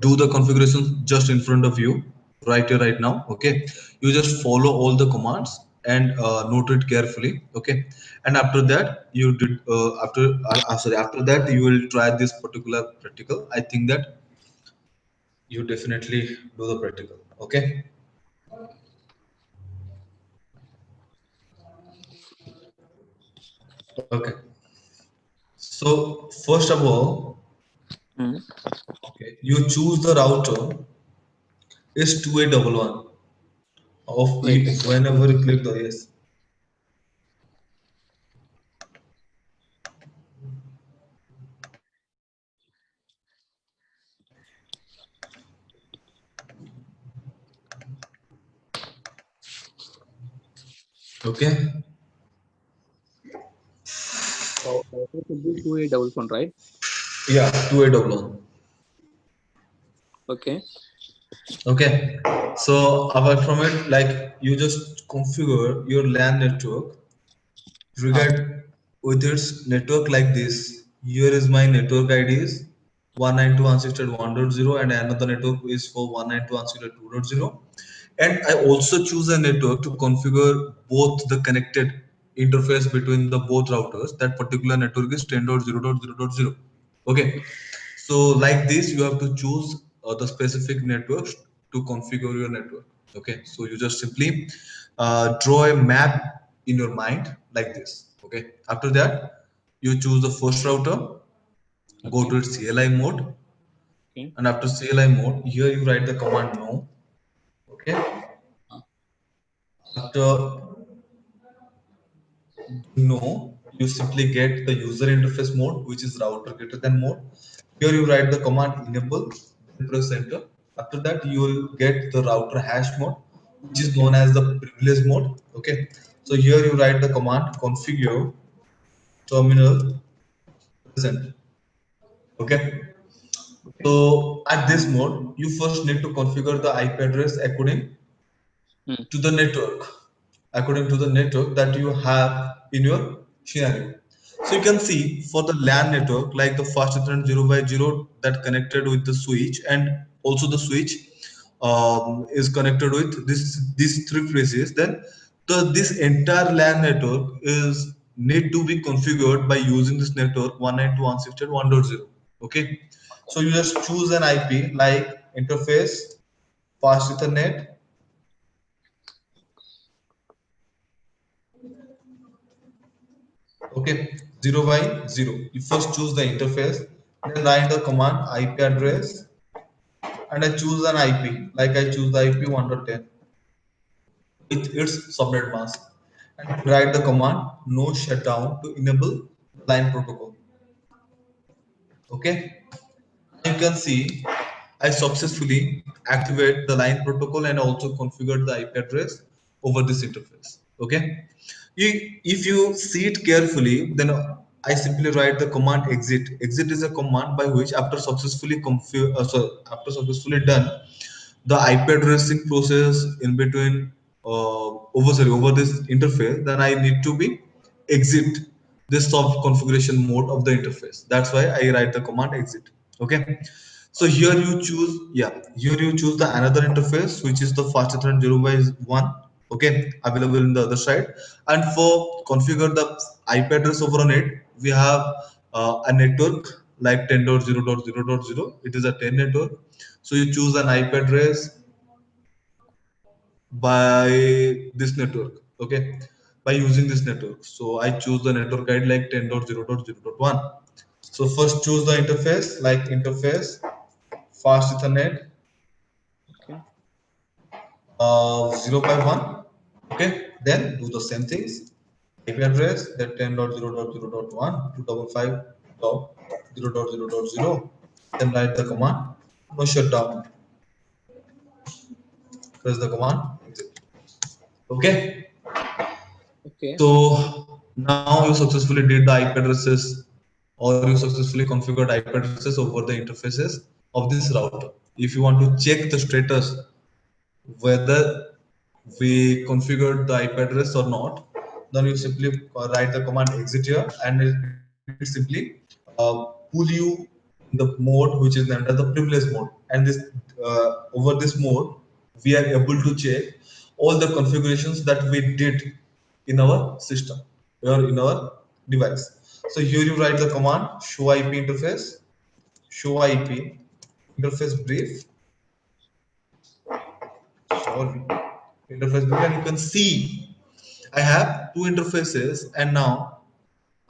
do the configuration just in front of you, right here, right now. Okay. You just follow all the commands and note it carefully. Okay. And after that, you did after that you will try this particular practical. I think that you definitely do the practical. Okay. Okay. So first of all, Mm. okay, you choose the router is 2811 of Wait a second. whenever you click the yes. Okay. So it will be 2811, right? Yeah, 2811. Okay. Okay. So apart from it, like you just configure your LAN network Ah. regard with its network like this. Here is my network ID is 192.168.1.0 and another network is for 192.168.2.0. And I also choose a network to configure both the connected interface between the both routers. That particular network is 10.0.0.0. Okay. So like this, you have to choose the specific networks to configure your network. Okay. So you just simply draw a map in your mind like this. Okay. After that, you choose the first router, go Okay. to its CLI mode, Okay. And after CLI mode, here you write the command no. Okay. After no, you simply get the user interface mode, which is router greater than mode. Here you write the command enable, then press enter. After that, you will get the router hash mode, which is known as the privilege mode. Okay. So here you write the command configure terminal present. Okay. So at this mode, you first need to configure the IP address according to the network, that you have in your scenario. So you can see for the LAN network, like the fast Ethernet 0 by 0 that connected with the switch, and also the switch is connected with these three places. Then this entire LAN network is need to be configured by using this network 192.168.1.0. Okay, so you just choose an IP like interface fast Ethernet. Okay, 0 by 0. You first choose the interface, then write the command IP address, and I choose an IP, like I choose the IP 1.10 with its subnet mask, and write the command no shutdown to enable line protocol. Okay, you can see I successfully activate the line protocol and also configured the IP address over this interface. Okay, if you see it carefully, then I simply write the command exit. Exit is a command by which after successfully done the IP addressing process in between over this interface, then I need to be exit this soft configuration mode of the interface. That's why I write the command exit. Okay. So here you choose, here you choose the another interface, which is the fast Ethernet 0 by 1. Okay, available in the other side. And for configure the IP address over on it, we have a network like 10.0.0.0. It is a 10 network. So you choose an IP address by this network. Okay, by using this network. So I choose the network guide like 10.0.0.1. So first choose the interface like interface fast Ethernet Okay. 0 by 1. Okay, then do the same things. IP address that 10.0.0.1 to 555.0.0.0. Then write the command no shutdown. Press the command exit. Okay, Okay. so now you successfully did the IP addresses, or you successfully configured IP addresses over the interfaces of this router. If you want to check the status whether we configured the IP address or not, then you simply write the command exit here, and it simply pull you in the mode which is under the privilege mode. And this over this mode, we are able to check all the configurations that we did in our system or in our device. So here you write the command show IP interface, show IP interface brief. Sorry, interface brief, and you can see I have two interfaces, and now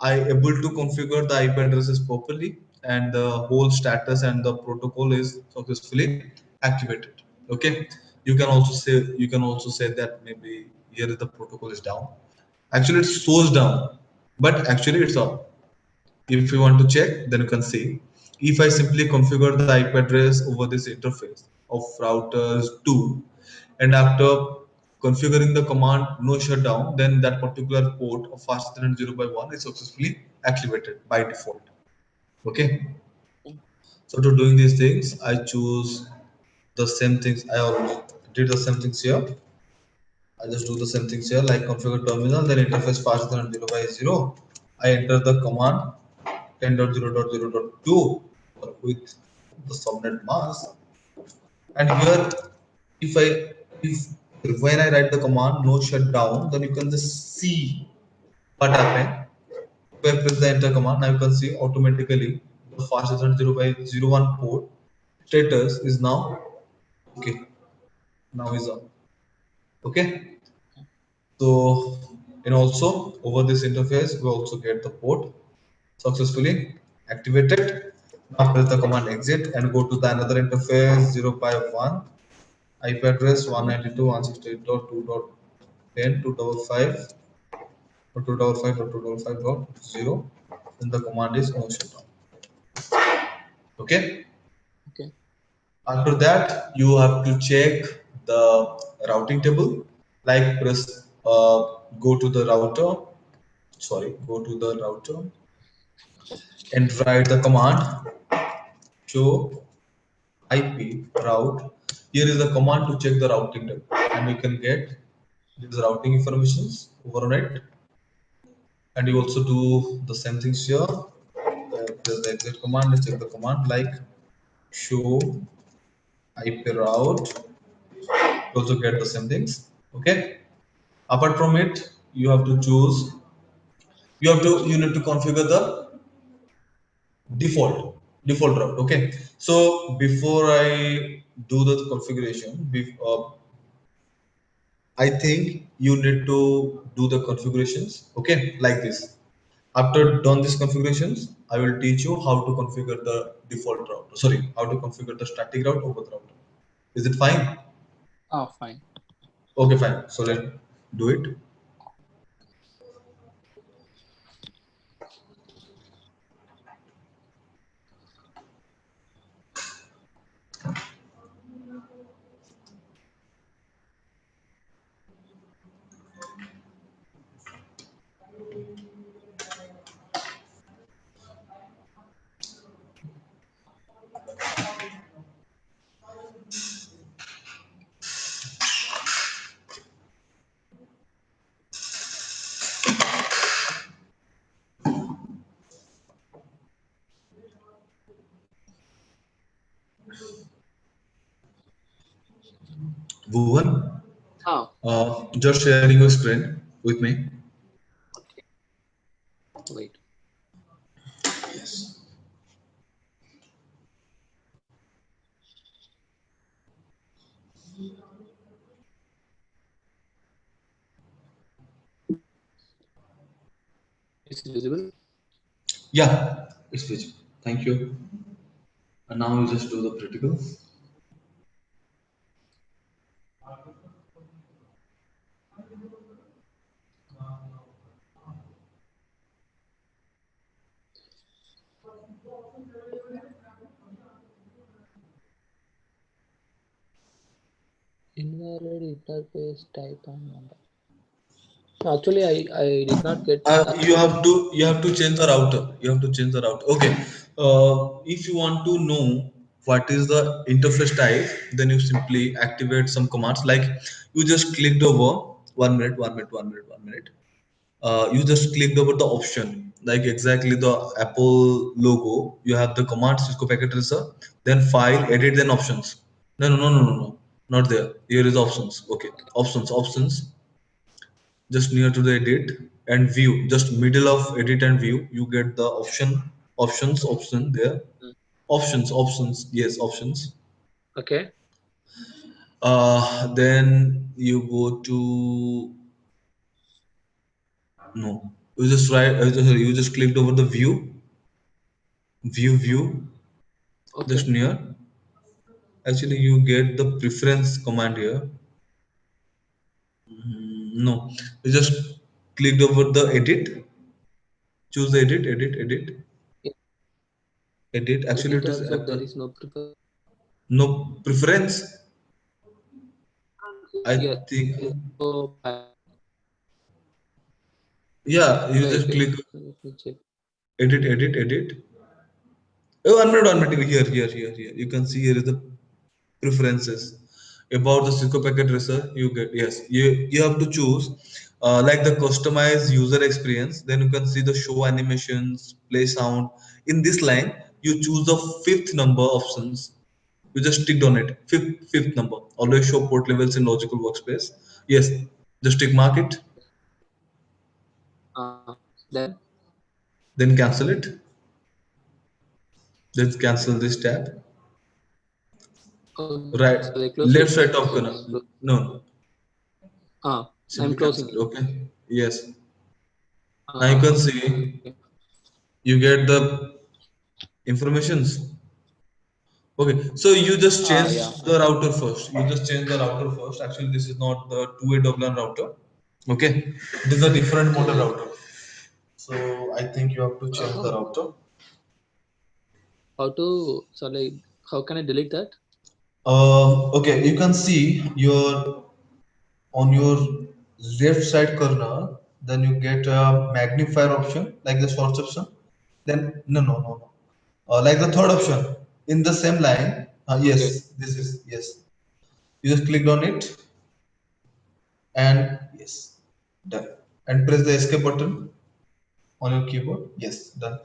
I able to configure the IP addresses properly, and the whole status and the protocol is successfully activated. Okay, you can also say that maybe here the protocol is down. Actually, it shows down, but actually it's up. If you want to check, then you can see. If I simply configure the IP address over this interface of routers 2, and after configuring the command no shutdown, then that particular port of fast Ethernet 0 by 1 is successfully activated by default. Okay. So to doing these things, I choose the same things. I already did the same things here. I just do the same things here, like configure terminal, then interface fast Ethernet 0 by 0. I enter the command 10.0.0.2 with the subnet mask, and here if I if when I write the command no shutdown, then you can just see what happened. If I press the enter command, now you can see automatically the fast Ethernet 0 by 0 1 port status is now okay, now is up. Okay, so and also over this interface we also get the port successfully activated. Now press the command exit and go to the another interface 051 IP address 192.168.2.10 or 2.5.2.5.0. Then the command is no shutdown. Okay. Okay. After that, you have to check the routing table. Like press go to the router. Sorry, go to the router and write the command show IP route. Here is the command to check the routing table, and you can get these routing informations overnight. And you also do the same things here. There's the exit command. Let's check the command like show IP route. You also get the same things. Okay. Apart from it, you have to choose. You need to configure the default route. Okay. So before I do the configuration, I think you need to do the configurations. Okay, like this. After done these configurations, I will teach you how to configure the default route. Sorry, how to configure the static route over the router. Is it fine? Oh, fine. Okay, fine. So let's do it. Bhuvan, Ah, just sharing your screen with me. okay. Wait. Is it visible? Yeah, it's visible. Thank you. And now you just do the critical. Invalid interface type and number. Actually, I did not get. You have to change the router. You have to change the router. Okay. If you want to know what is the interface type, then you simply activate some commands. Like you just clicked over 1 minute, 1 minute, 1 minute, 1 minute. You just clicked over the option, like exactly the Apple logo. You have the command Cisco Packet Tracer, then file, edit, then options. No, no, no, no, no, no, not there. Here is options. Okay, options, just near to the edit and view, just middle of edit and view, you get the option there. Mm. Options, yes, options. Okay. Then you go to, no, you just write, sorry, you just clicked over the view, just Okay. near. Actually, you get the preference command here. No, you just clicked over the edit, choose the edit, Yeah. edit. Actually, It it is also there Apple. is no prefer. No preference. I Yes. think, So yeah, you just wait. click Let me check. edit. Oh, 1 minute. Here. You can see here is the preferences about the Cisco packet tracer. You get, yes. You have to choose like the customized user experience. Then you can see the show animations, play sound. In this line, you choose the fifth number options. You just ticked on it. Fifth number. Always show port levels in logical workspace. Yes. Just tick mark it. Then Then cancel it. Let's cancel this tab. Right, so I close left it, side right? top So corner. I'm close. No, I'm simply closing cancel it. it. Okay. Yes. Now you can Okay. see you get the informations. Okay, so you just change Yeah. the router first. You just change the router first. Actually, this is not the two-way WLAN router. Okay, this is a different model router. So I think you have to change the router. How can I delete that? Okay, you can see your on your left side corner. Then you get a magnifier option like the source option. Then no. Like the third option in the same line. Yes, Okay. this is yes. You just clicked on it and yes, done. And press the escape button on your keyboard. Yes, done.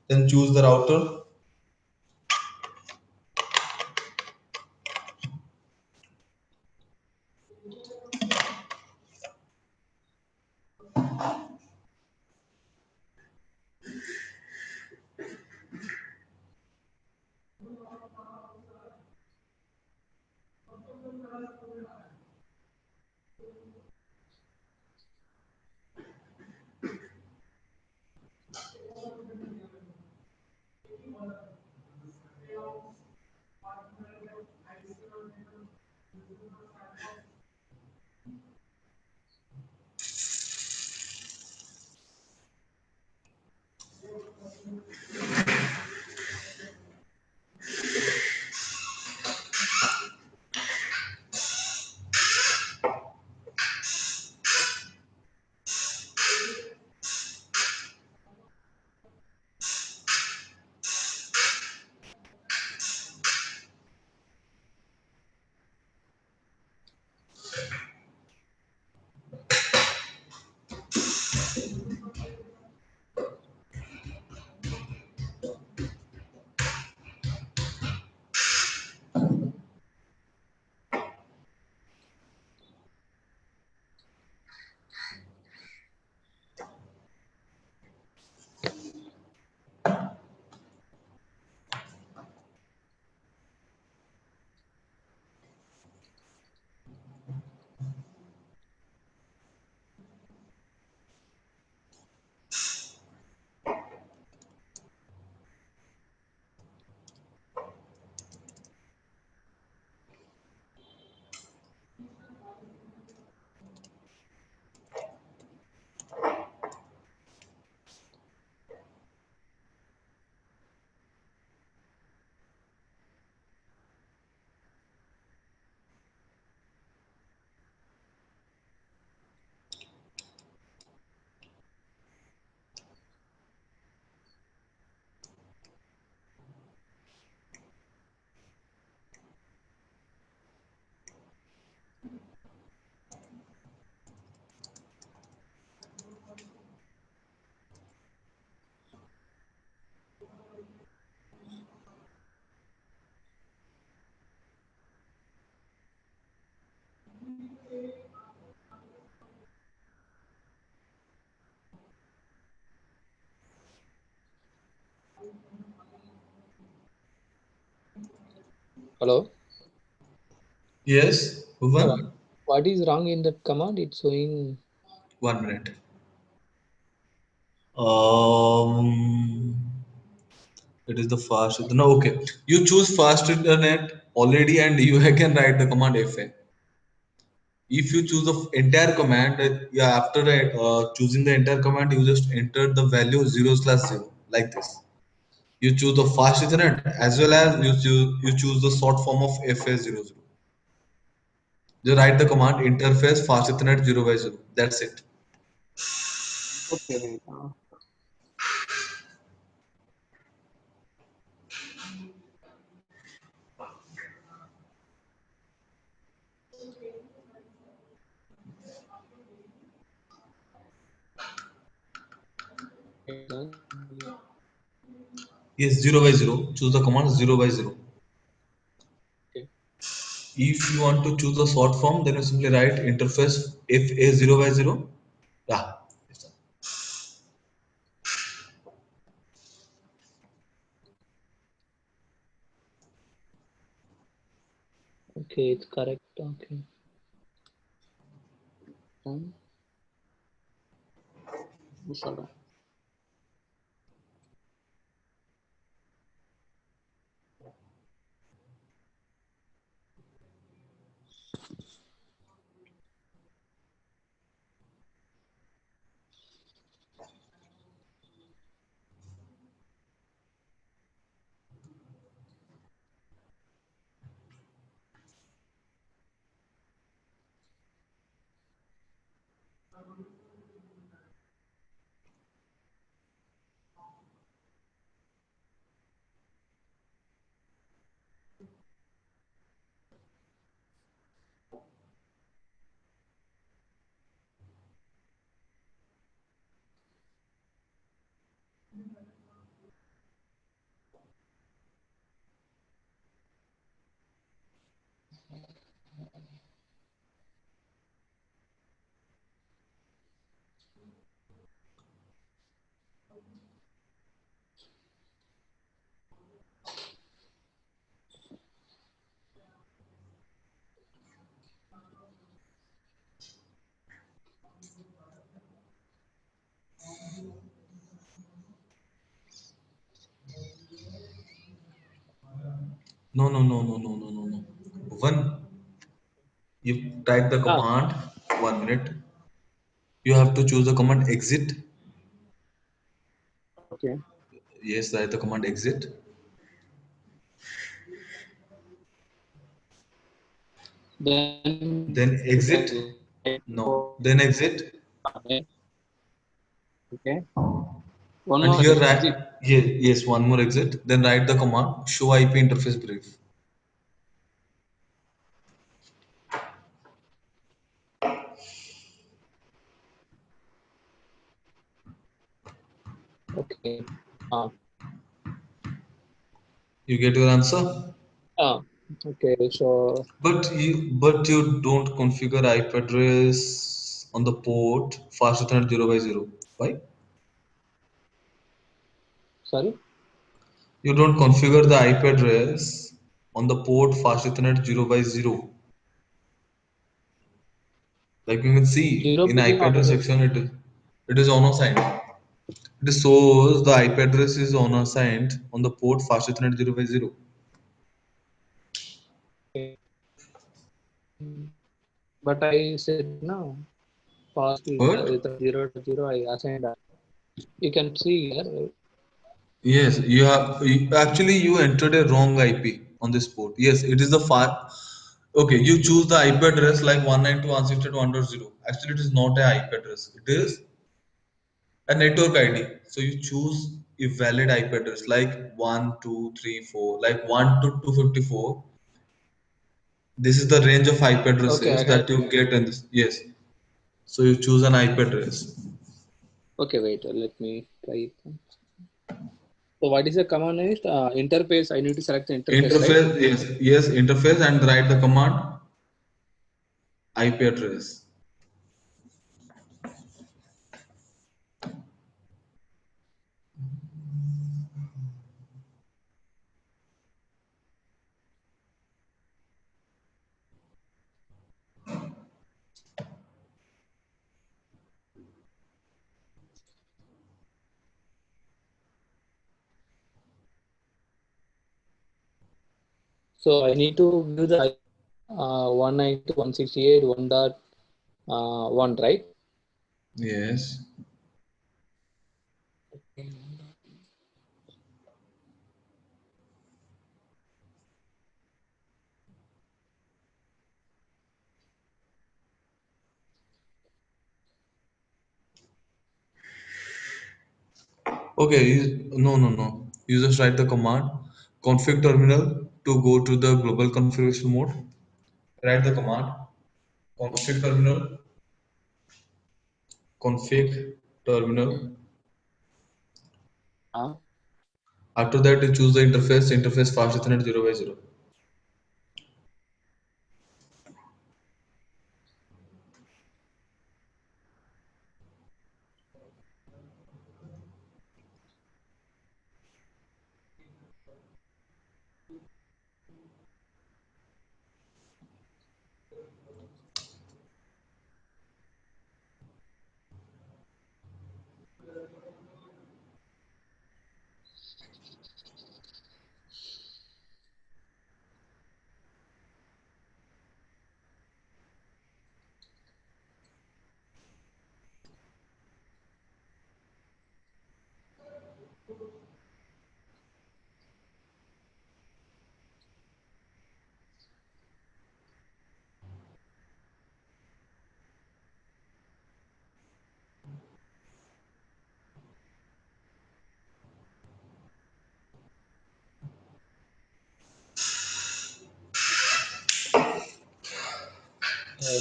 Then choose the router. Hello. Yes, What, one. what is wrong in that command? It's showing. 1 minute. Um, it is the fast. No, okay. You choose fast internet already, and you can write the command fa. If you choose the entire command, yeah, after choosing the entire command, you just enter the value 0/0 like this. You choose the fast Ethernet as well as you choose the short form of FA00. Just write the command interface fast Ethernet 0/0. That's it. Okay, wait. Done. Yes, 0/0. Choose the command 0/0. Okay. If you want to choose the short form, then you simply write interface FA0/0. Yeah. Okay, it's correct. Okay. Done. Hold on. No, no, no, no, no, no, no, no. One, you type the Ah, command. 1 minute. You have to choose the command exit. okay. Yes, write the command exit. Then Then exit. No. Then exit. okay. One And more here exit. write, yes, one more exit. Then write the command show IP interface brief. Okay. Ah, You get your answer? ah. Okay. So But you don't configure IP address on the port faster than 0 by 0. Why? sorry. You don't configure the IP address on the port fast Ethernet 0 by 0. Like you can see Zero in pin IP address auto. section, it is unassigned. It shows the IP address is unassigned on the port fast Ethernet 0 by 0. But I said no. Fast What? 0 to 0. I assigned that. You can see here. Right? Yes, actually you entered a wrong IP on this port. Yes, it is the far. Okay, you choose the IP address like 192.168.1.0. Actually, it is not a IP address. It is a network ID. So you choose a valid IP address like 1, 2, 3, 4, like 1 to 254. This is the range of IP Okay, I addresses had. that you get in this. Yes. So you choose an IP address. Okay, wait. Let me try it. So what is the command is interface? I need to select the interface, right? Interface, yes, interface and write the command IP address. So I need to view the 192.168 1.1, right? Yes. Okay, no, no, no. You just write the command config terminal to go to the global configuration mode. Write the command config terminal, config terminal. Uh, After that, you choose the interface fast Ethernet 0 by 0.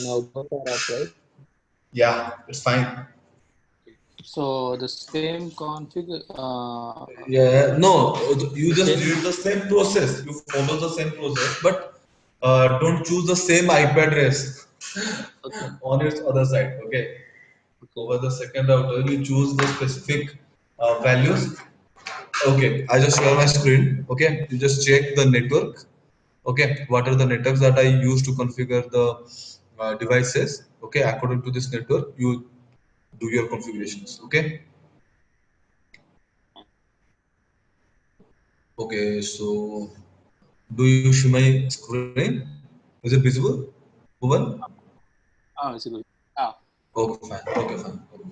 Now both are up, right? Yeah, it's fine. So the same config. Yeah, no, you just Same. do the same process. You follow the same process, but don't choose the same IP address Okay. on its other side. Okay. Okay. Over the second router, you choose the specific values. Okay, I just share my screen. Okay, you just check the network. Okay, what are the networks that I use to configure the devices? Okay, according to this network, you do your configurations. Okay. Okay, so do you see my screen? Is it visible? Bhuvan? It's good. Ah, Okay, fine. Okay, fine. Okay.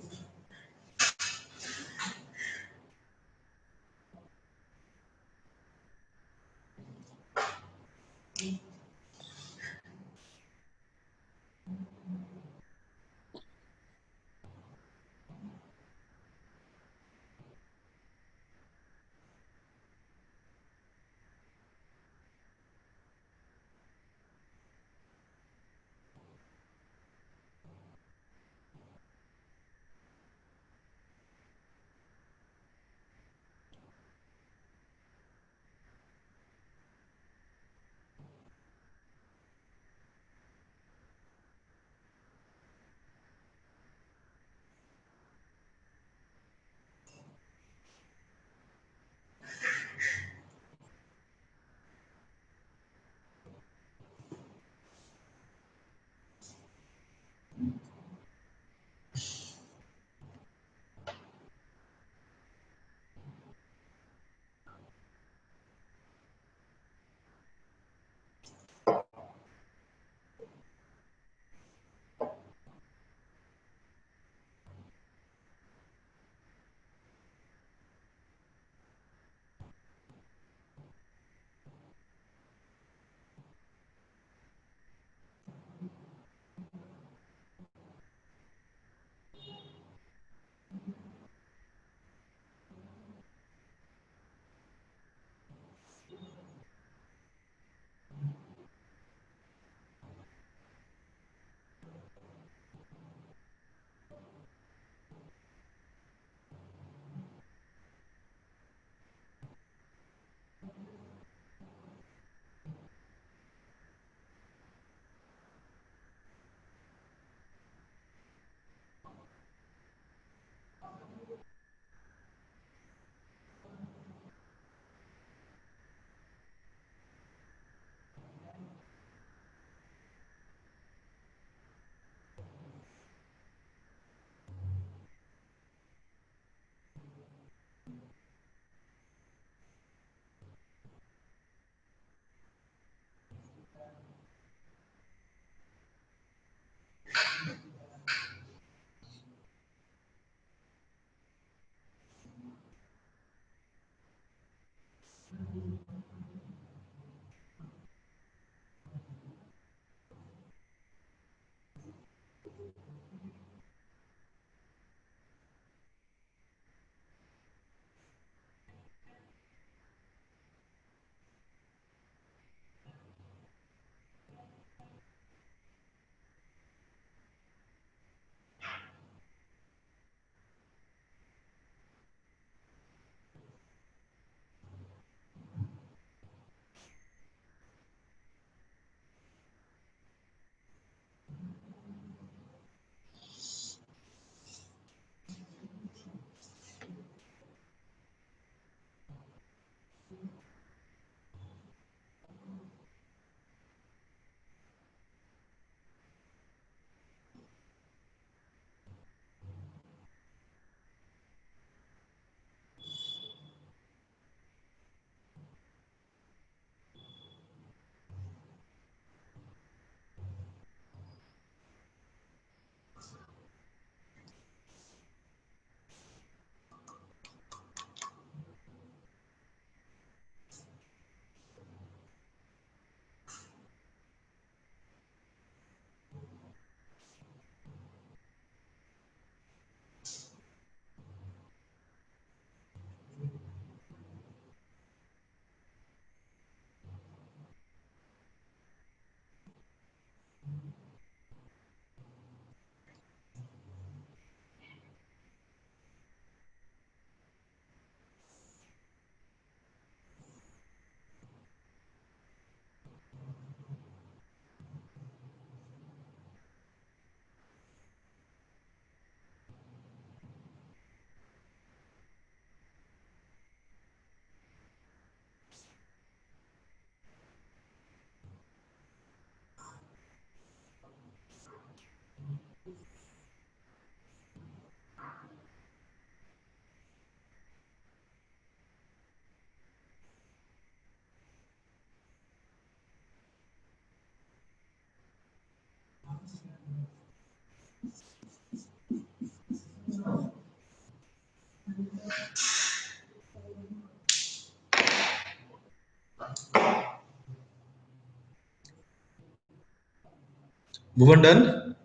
Bhuvan done?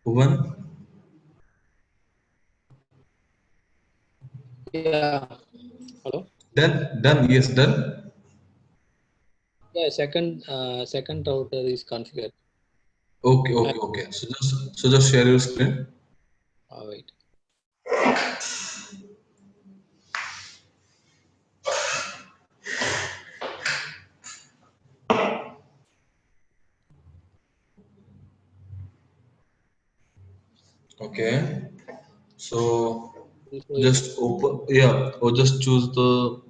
Bhuvan? Yeah. Hello. Done? Done? Yes, done. Yeah. Second router is configured. Okay, I, okay, okay. So just share your screen. wait. Okay. So Before just open, yeah, or just choose the.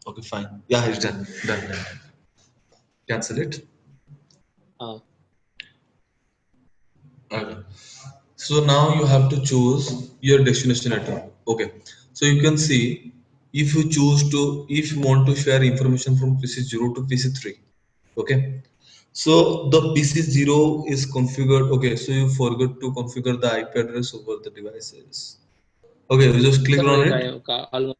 Okay, fine. Yeah, it's done. Done. Done. Done. Cancel it. uh, Okay. So now you have to choose your destination network. Okay. So you can see if you choose to, if you want to share information from PC0 to PC3. Okay. So the PC0 is configured. Okay. So you forgot to configure the IP address over the devices. Okay. You just click sir, on wait. I it. am almost.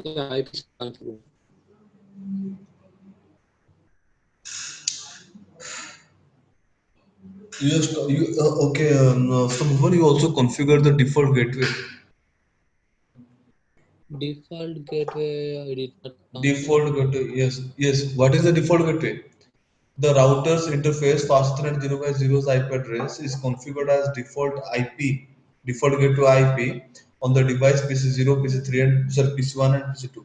Yeah, IP is configured. You just okay. So Bhuvan, you also configure the default gateway. Default gateway. I did not configure. Default gateway. Yes. Yes. What is the default gateway? The router's interface FastNet 0 by 0's IP address is configured as default IP, default gateway IP on the device PC0, PC3, and sorry, PC1 and PC2.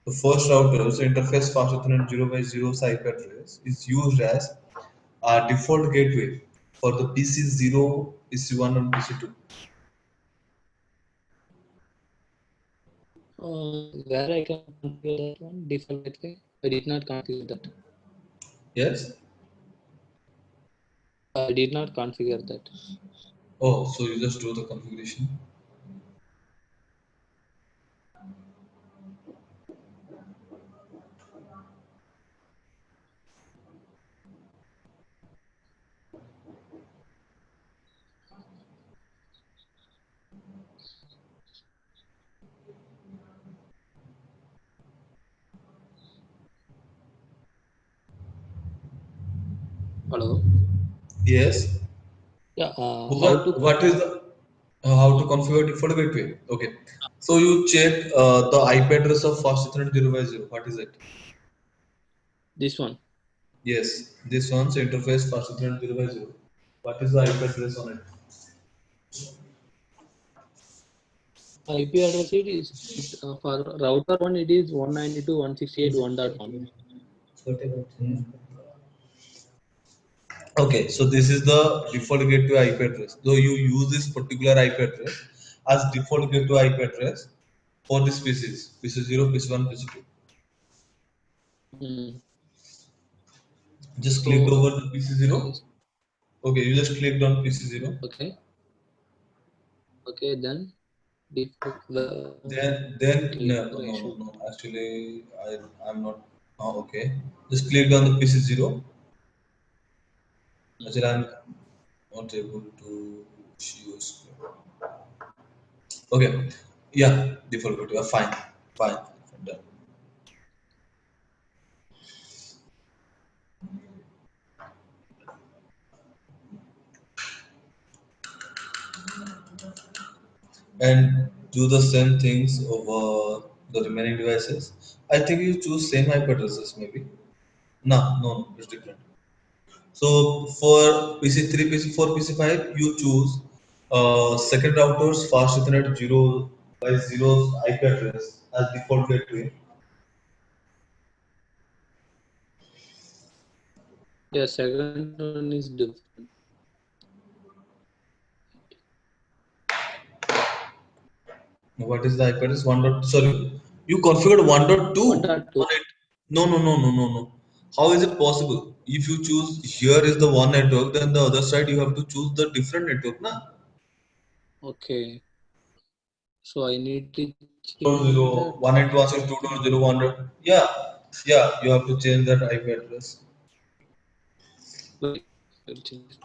The first router's interface FastNet 0 by 0's IP address is used as a default gateway for the PC0, PC1, and PC2. Where I can configure that one default gateway. I did not configure that. Yes. I did not configure that. Oh, so you just do the configuration. Hello. Yes. Yeah. How to What is the how to configure default gateway? Okay. So you check the IP address of fast Ethernet 0 by 0. What is it? this one? Yes, this one's interface fast Ethernet 0 by 0. What is the IP address on it? IP address it is for router one. It is 192.168.1.1. Okay, so this is the default gateway IP address. So you use this particular IP address as default gateway IP address for these PCs, PC0, PC1, PC2. Mm. Just clicked So over to PC0. Okay, you just clicked on PC0. okay, okay. Then default Then no, here I no, no, should. no. Actually, I'm not. Oh, okay. Just click on the PC0. Actually, I'm not able to see your screen. Okay. Yeah, default gateway. Fine, fine, done. And do the same things over the remaining devices. I think you choose same IP addresses maybe. No, no, no, it's different. So for PC3, PC4, PC5, you choose second router's fast Ethernet 0 by 0's IP address as default gateway. Yeah, second one is different. What is the IP address? One dot. Sorry, you configured 1.2 1.2. on it. No, no, no, no, no, no. How is it possible? If you choose here is the one network, then the other side you have to choose the different network, na? Okay. So I need to Zero change zero that. 192.2.0.1. Yeah, yeah. You have to change that IP address. Wait, I'll change.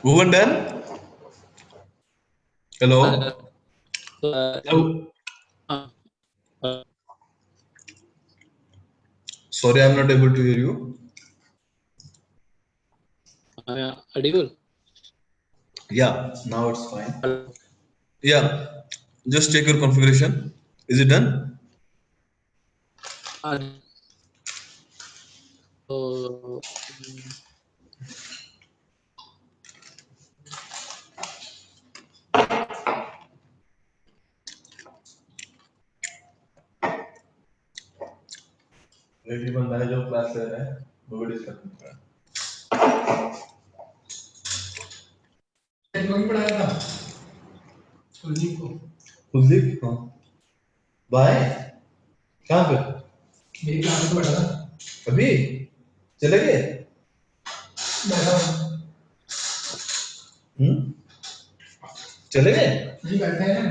Bhuvan done? Uh, Hello. uh, Oh, uh, uh, sorry, I'm not able to hear you. Audible. Yeah, now it's fine. Hello. Yeah, just check your configuration. Is it done? Uh, so, Everyone manager class ले रहा है. Nobody is coming. वही पढ़ाया था कुलदीप को. कुलदीप? हाँ. Bye? कहाँ पे? मेरी क्लास में बैठा था. अभी? चले गए? बैठा हूँ. चले गए? नहीं बैठे हैं.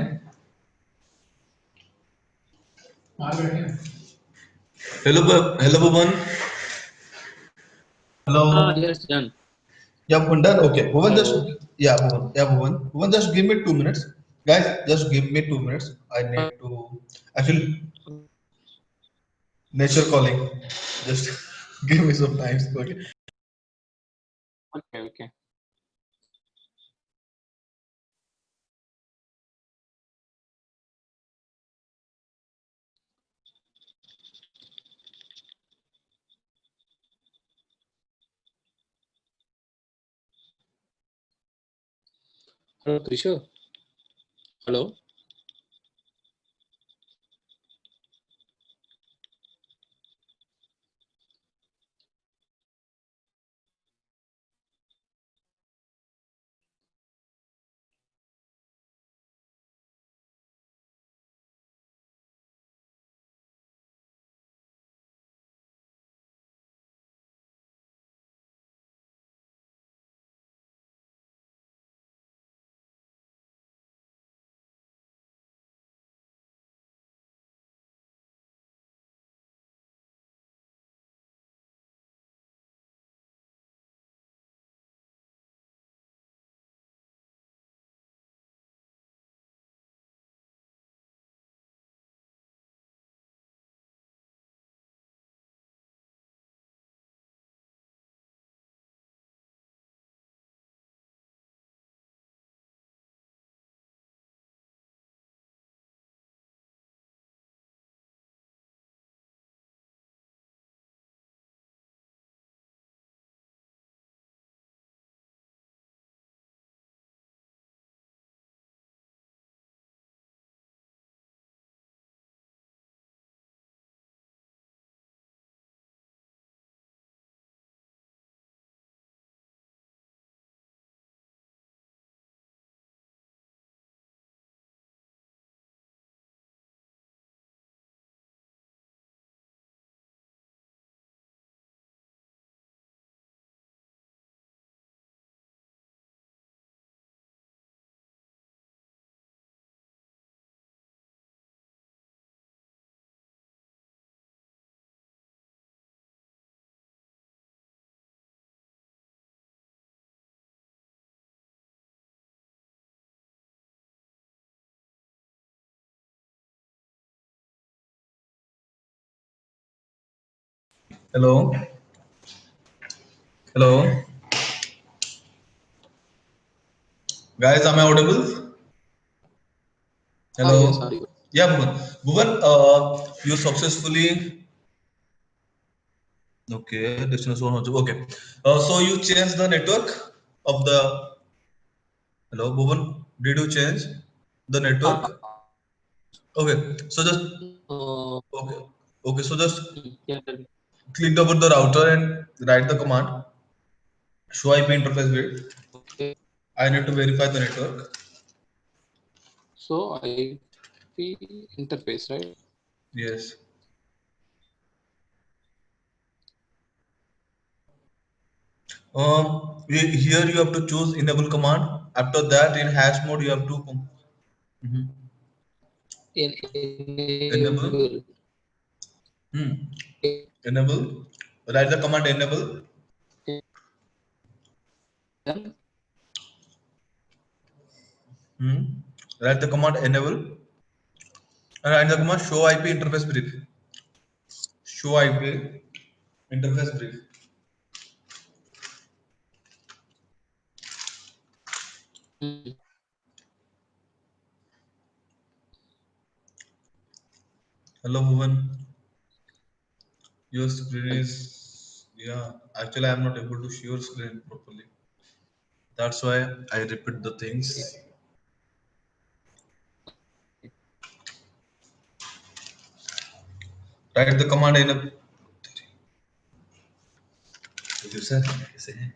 बाहर बैठे हैं. Hello, hello, Bhuvan. Hello. yes, done. Yeah, Bhuvan done. Okay, Bhuvan just Hello. yeah, Bhuvan. Yeah, Bhuvan. Bhuvan, just give me 2 minutes, guys. Just give me 2 minutes. I need to actually nature calling. Just give me some time. Okay. Okay, okay. Hello, Trisha. Hello. Hello. Hello. Guys, am I audible? Yes, Hello. audible. Yeah, Bhuvan. Bhuvan, you successfully. Okay, destination one. Okay. So you changed the network of the. Hello, Bhuvan. Did you change the Uh, network? Okay. So just uh, okay. Okay. So just yeah, tell me. click about the router and write the command. Show IP interface grid. Okay. I need to verify the network. So IP interface, right? Yes. Here you have to choose enable command. After that, in hash mode, you have to Mhm. Enable. Enable. Hmm. Enable. Write the command enable. Then Hmm. Write the command enable. And write the command show IP interface brief. Show IP interface brief. mm, Hello, Bhuvan. Your screen then is yeah. Actually, I am not able to see your screen properly. That's why I repeat the things. Write the command enable. Sir, कैसे हैं?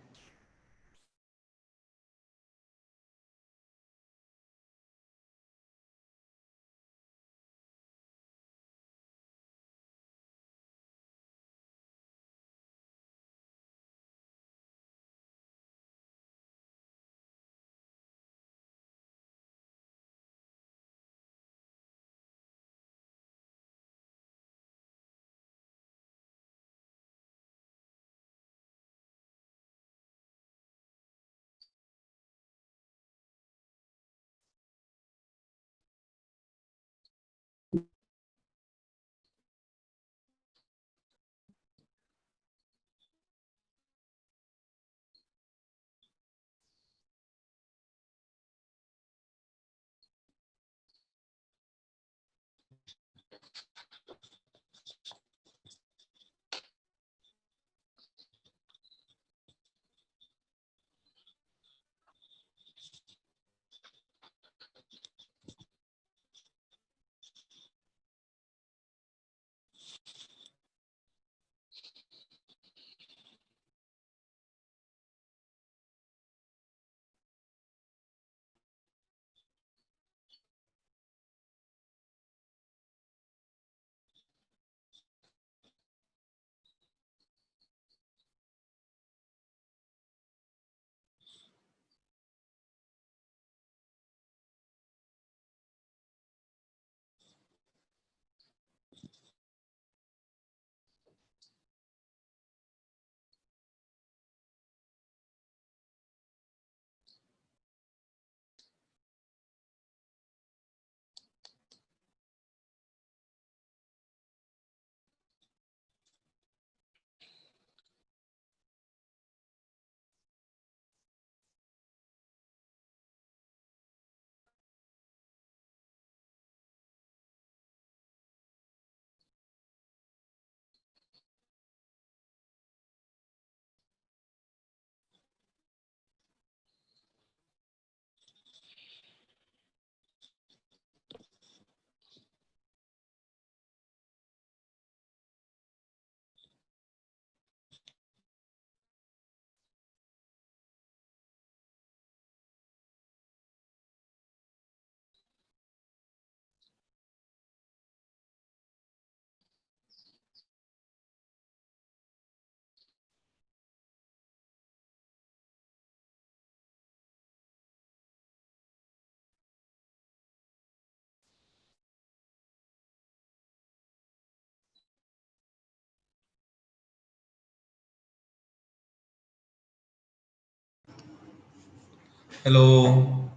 Hello.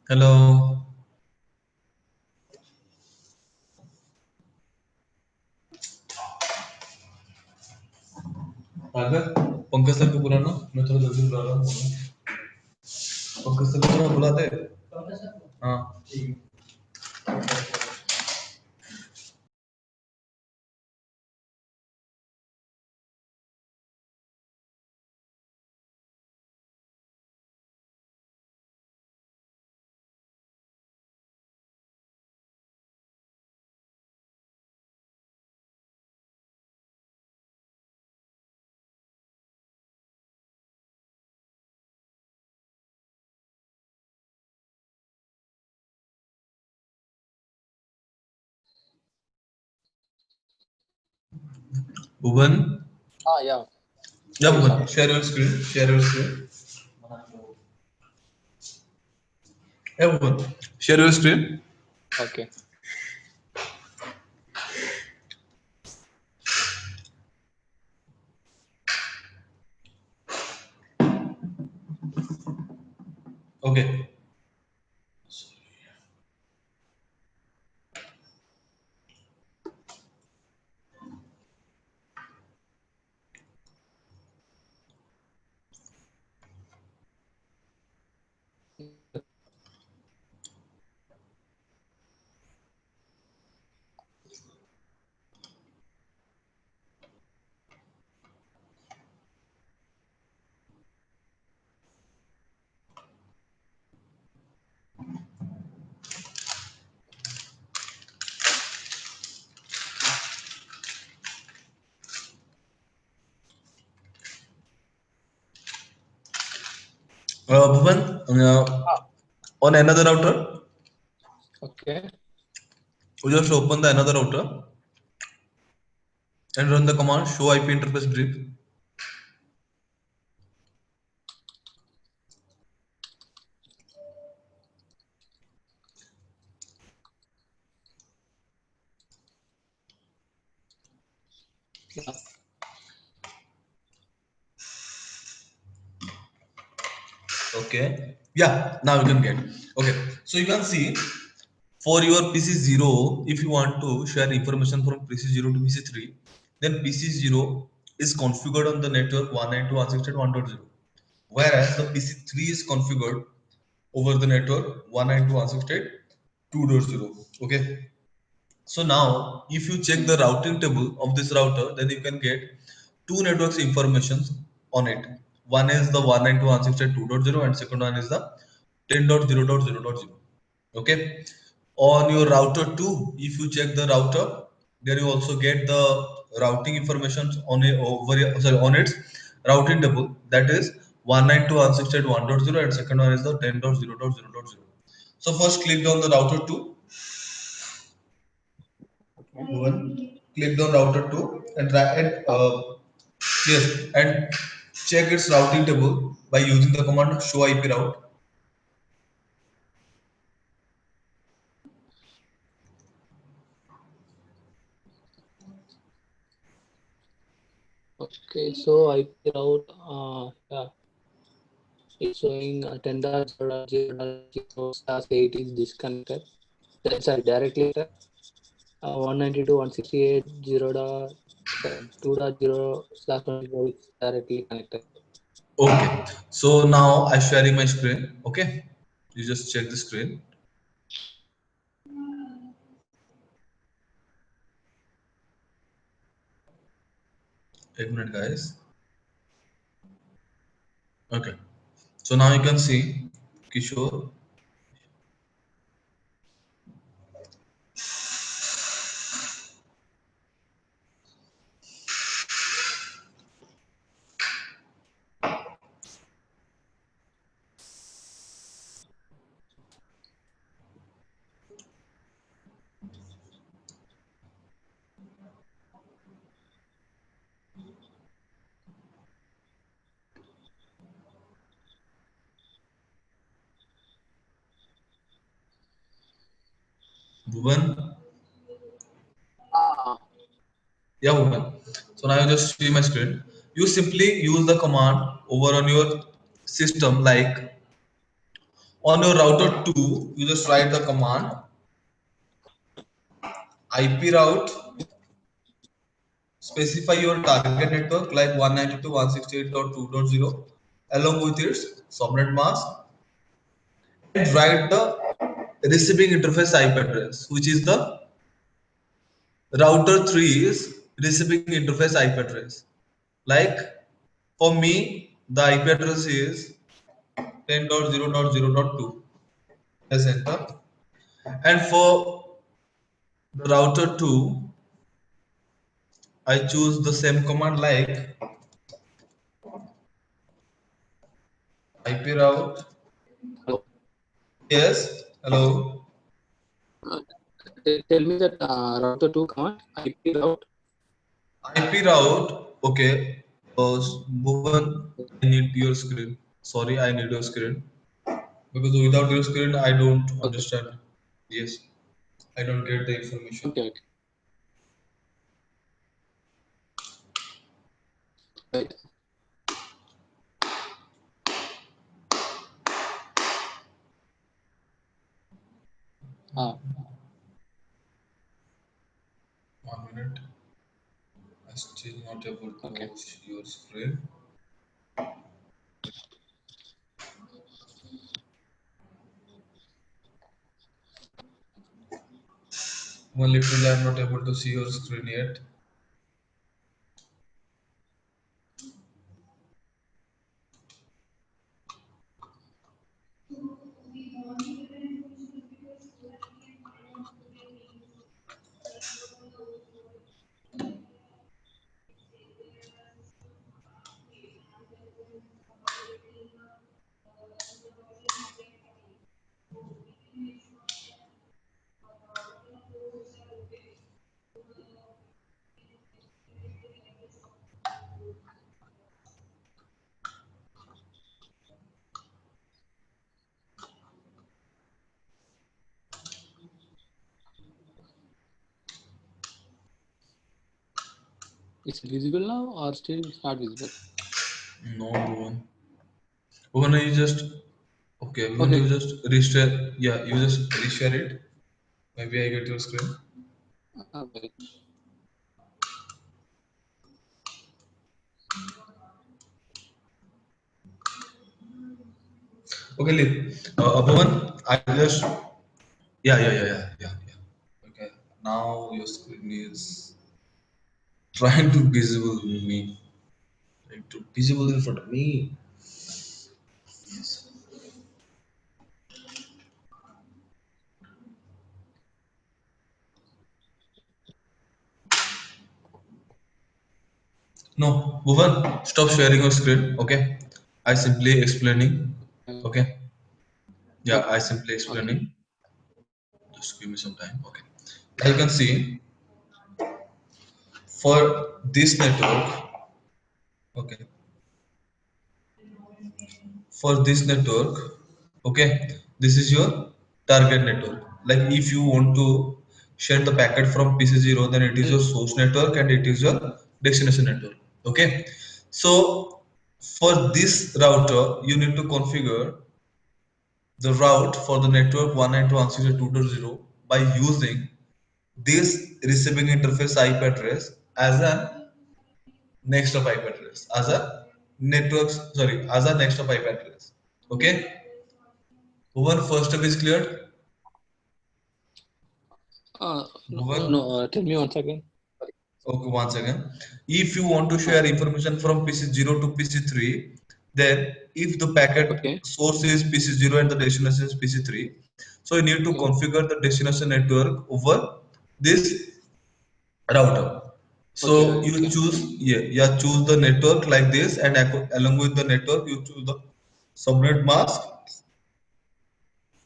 Hello. अगर Pankaj sir को बुलाना, मैं थोड़ा जल्दी बुला रहा हूँ। पंकज सर को थोड़ा बुलाते। हाँ भुवन, Yeah. yeah Bhuvan, share your screen, share your screen. Yeah Bhuvan, share your screen. Okay. Okay. Bhuvan, on another router, Okay. you just open the another router and run the command show IP interface brief. Yeah. Okay. Yeah, now you can get. Okay. So you can see for your PC0, if you want to share information from PC0 to PC3, then PC0 is configured on the network 192.168.1.0, whereas the PC3 is configured over the network 192.168.2.0. Okay. So now, if you check the routing table of this router, then you can get two networks informations on it. One is the 192.168.2.0 and second one is the 10.0.0.0. Okay. On your router 2, if you check the router, there you also get the routing information on on its routing table. That is 192.168.1.0 and second one is the 10.0.0.0. So first click on the router 2. One, click on router 2 and try and yes, and check its routing table by using the command show IP route. Okay. So IP route, yeah, it's showing 10.0.0.0/8 is disconnected. That's directly 192.168.0.2.0/24 is directly connected. Okay, so now I'm sharing my screen. Okay, you just check the screen. एक minute, guys. Okay, so now you can see Kishore. Bhuvan. Ah, Yeah, Bhuvan. So now you just see my screen. You simply use the command over on your system, like on your router 2, you just write the command IP route specify your target network like 192.168.2.0 along with its subnet mask, and write the receiving interface IP address, which is the router 3 is receiving interface IP address. Like for me, the IP address is 10.0.0.2. Press enter. And for the router 2, I choose the same command like IP route. Hello. Yes, hello. Tell me that router 2 command, IP route. IP route, okay. Bhuvan, I need your screen. Sorry, I need your screen. Because without your screen, I don't Okay. understand. Yes, I don't get the information. Okay. Right. Ah. 1 minute. I'm still not able to Okay. watch your screen. Well, literally, I'm not able to see your screen yet. Is it visible now or still it's not visible? No, Bhuvan. Bhuvan, you just okay. Bhuvan, Okay. you just reshare. Yeah, you just reshare it. Maybe I get your screen. Wait. Okay, leave. Bhuvan, I just yeah. Okay, now your screen is trying to visible me, like to visible in front of me. No, Bhuvan, stop sharing your screen. Okay, I simply explaining. Okay, yeah, Okay. I simply Okay. explaining. Just give me some time. Okay, now you can see for this network. Okay, for this network, okay, this is your target network. Like if you want to share the packet from pc0, then it is your source network and it is your destination network. Okay, so for this router you need to configure the route for the network 192.168.2.0 by using this receiving interface IP address as a next of IP address, as a as a next of IP address. Okay, Bhuvan, first step is cleared. No, Bhuvan, no. Tell me once again. Sorry. okay, once again. If you want to share information from PC0 to PC3, then if the packet Okay. source is PC0 and the destination is PC3, so you need to Okay. configure the destination network over this router. Okay. So you Okay. choose, yeah, choose the network like this, and along with the network, you choose the subnet mask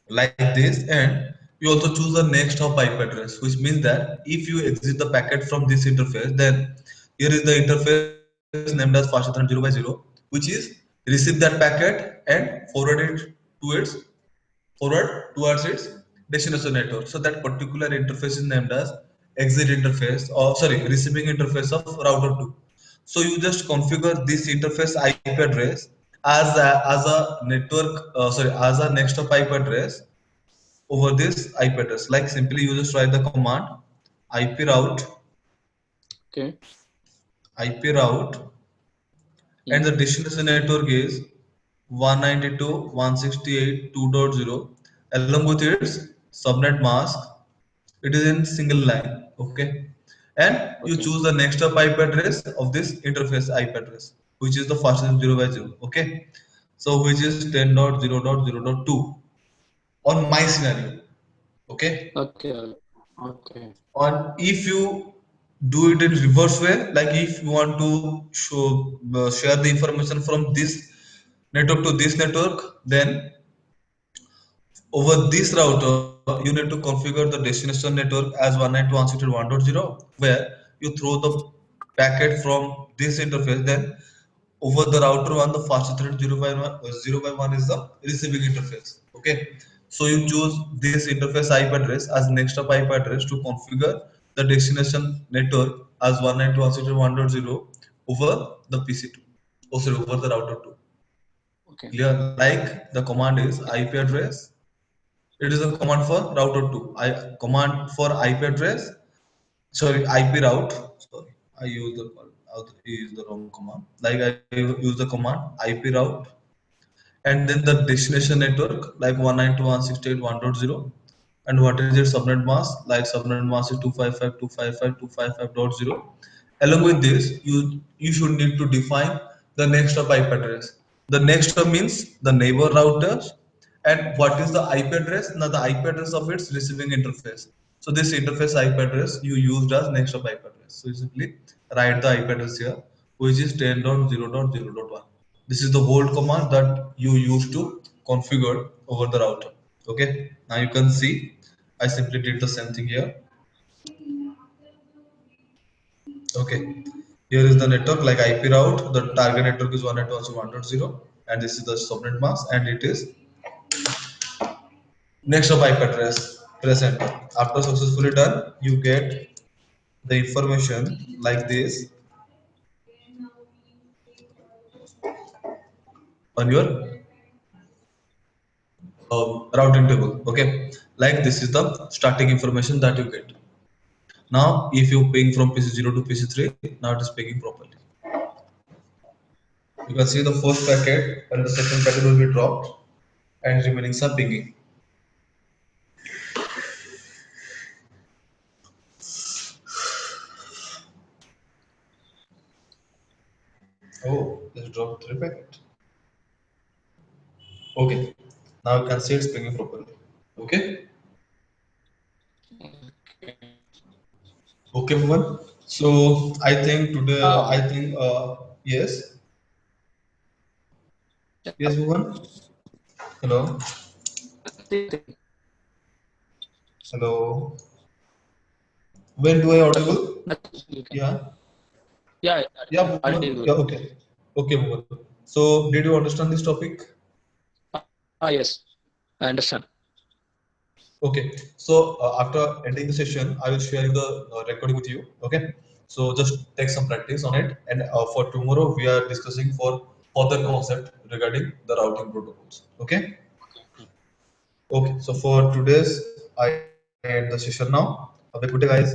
like this, and you also choose the next hop IP address, which means that if you exit the packet from this interface, then here is the interface named as fastEthernet 0 by 0, which is receive that packet and forward towards its destination network. So that particular interface is named as exit interface, or sorry, receiving interface of router 2. So you just configure this interface IP address as a network, as a next hop IP address over this IP address. Like simply you just write the command IP route Okay. IP route, and the destination network is 192.168.2.0 along with its subnet mask. It is in single line, okay? And you Okay. choose the next up IP address of this interface IP address, which is the fastest 0 by 0, okay? So which is 10.0.0.2 on my scenario, okay? Okay. Okay. Or if you do it in reverse way, like if you want to share the information from this network to this network, then over this router you need to configure the destination network as 192.168.1.0, where you throw the packet from this interface. Then over the router one, the fastest thread 0 by 1 is the receiving interface, okay? So you choose this interface IP address as next up IP address to configure the destination network as 192.168.1.0 over the PC2, oh sorry, over the router 2. Okay. Clear? Like the command is IP address, it is a command for router 2. Command for IP address, sorry, IP route, sorry, I use the wrong command. Like I use the command IP route, and then the destination network like 192.168.1.0, and what is its subnet mask, like subnet mask is 255.255.255.0. Along with this, you should need to define the next of IP address. The next of means the neighbor routers, and what is the IP address? Now the IP address of its receiving interface. So this interface IP address you used as next of IP address. So you simply write the IP address here, which is 10.0.0.1. This is the whole command that you use to configure over the router. Okay, now you can see I simply did the same thing here. Okay, here is the network like IP route. The target network is 192.1.0, and this is the subnet mask, and it is next of IP address. Press enter. After successfully done, you get the information like this on your routing table. Okay, like this is the starting information that you get. Now, if you ping from PC0 to PC3, now it is pinging properly. You can see the first packet and the second packet will be dropped, and remaining some pinging. Oh, let's drop 3 packet. Okay, now you can see it's pinging properly. Okay, okay, Bhuvan. So I think today, I think yes, yes, Bhuvan. Hello, hello. When do I audible? Yeah, Yeah, yeah, Bhuvan. audible. Yeah, okay, okay, Bhuvan. So did you understand this topic? Yes, I understand. Okay, so after ending the session, I will share you the recording with you. Okay, so just take some practice on it, and for tomorrow we are discussing for further concept regarding the routing protocols. Okay, okay. So for today's, I end the session now. Have a good day, guys.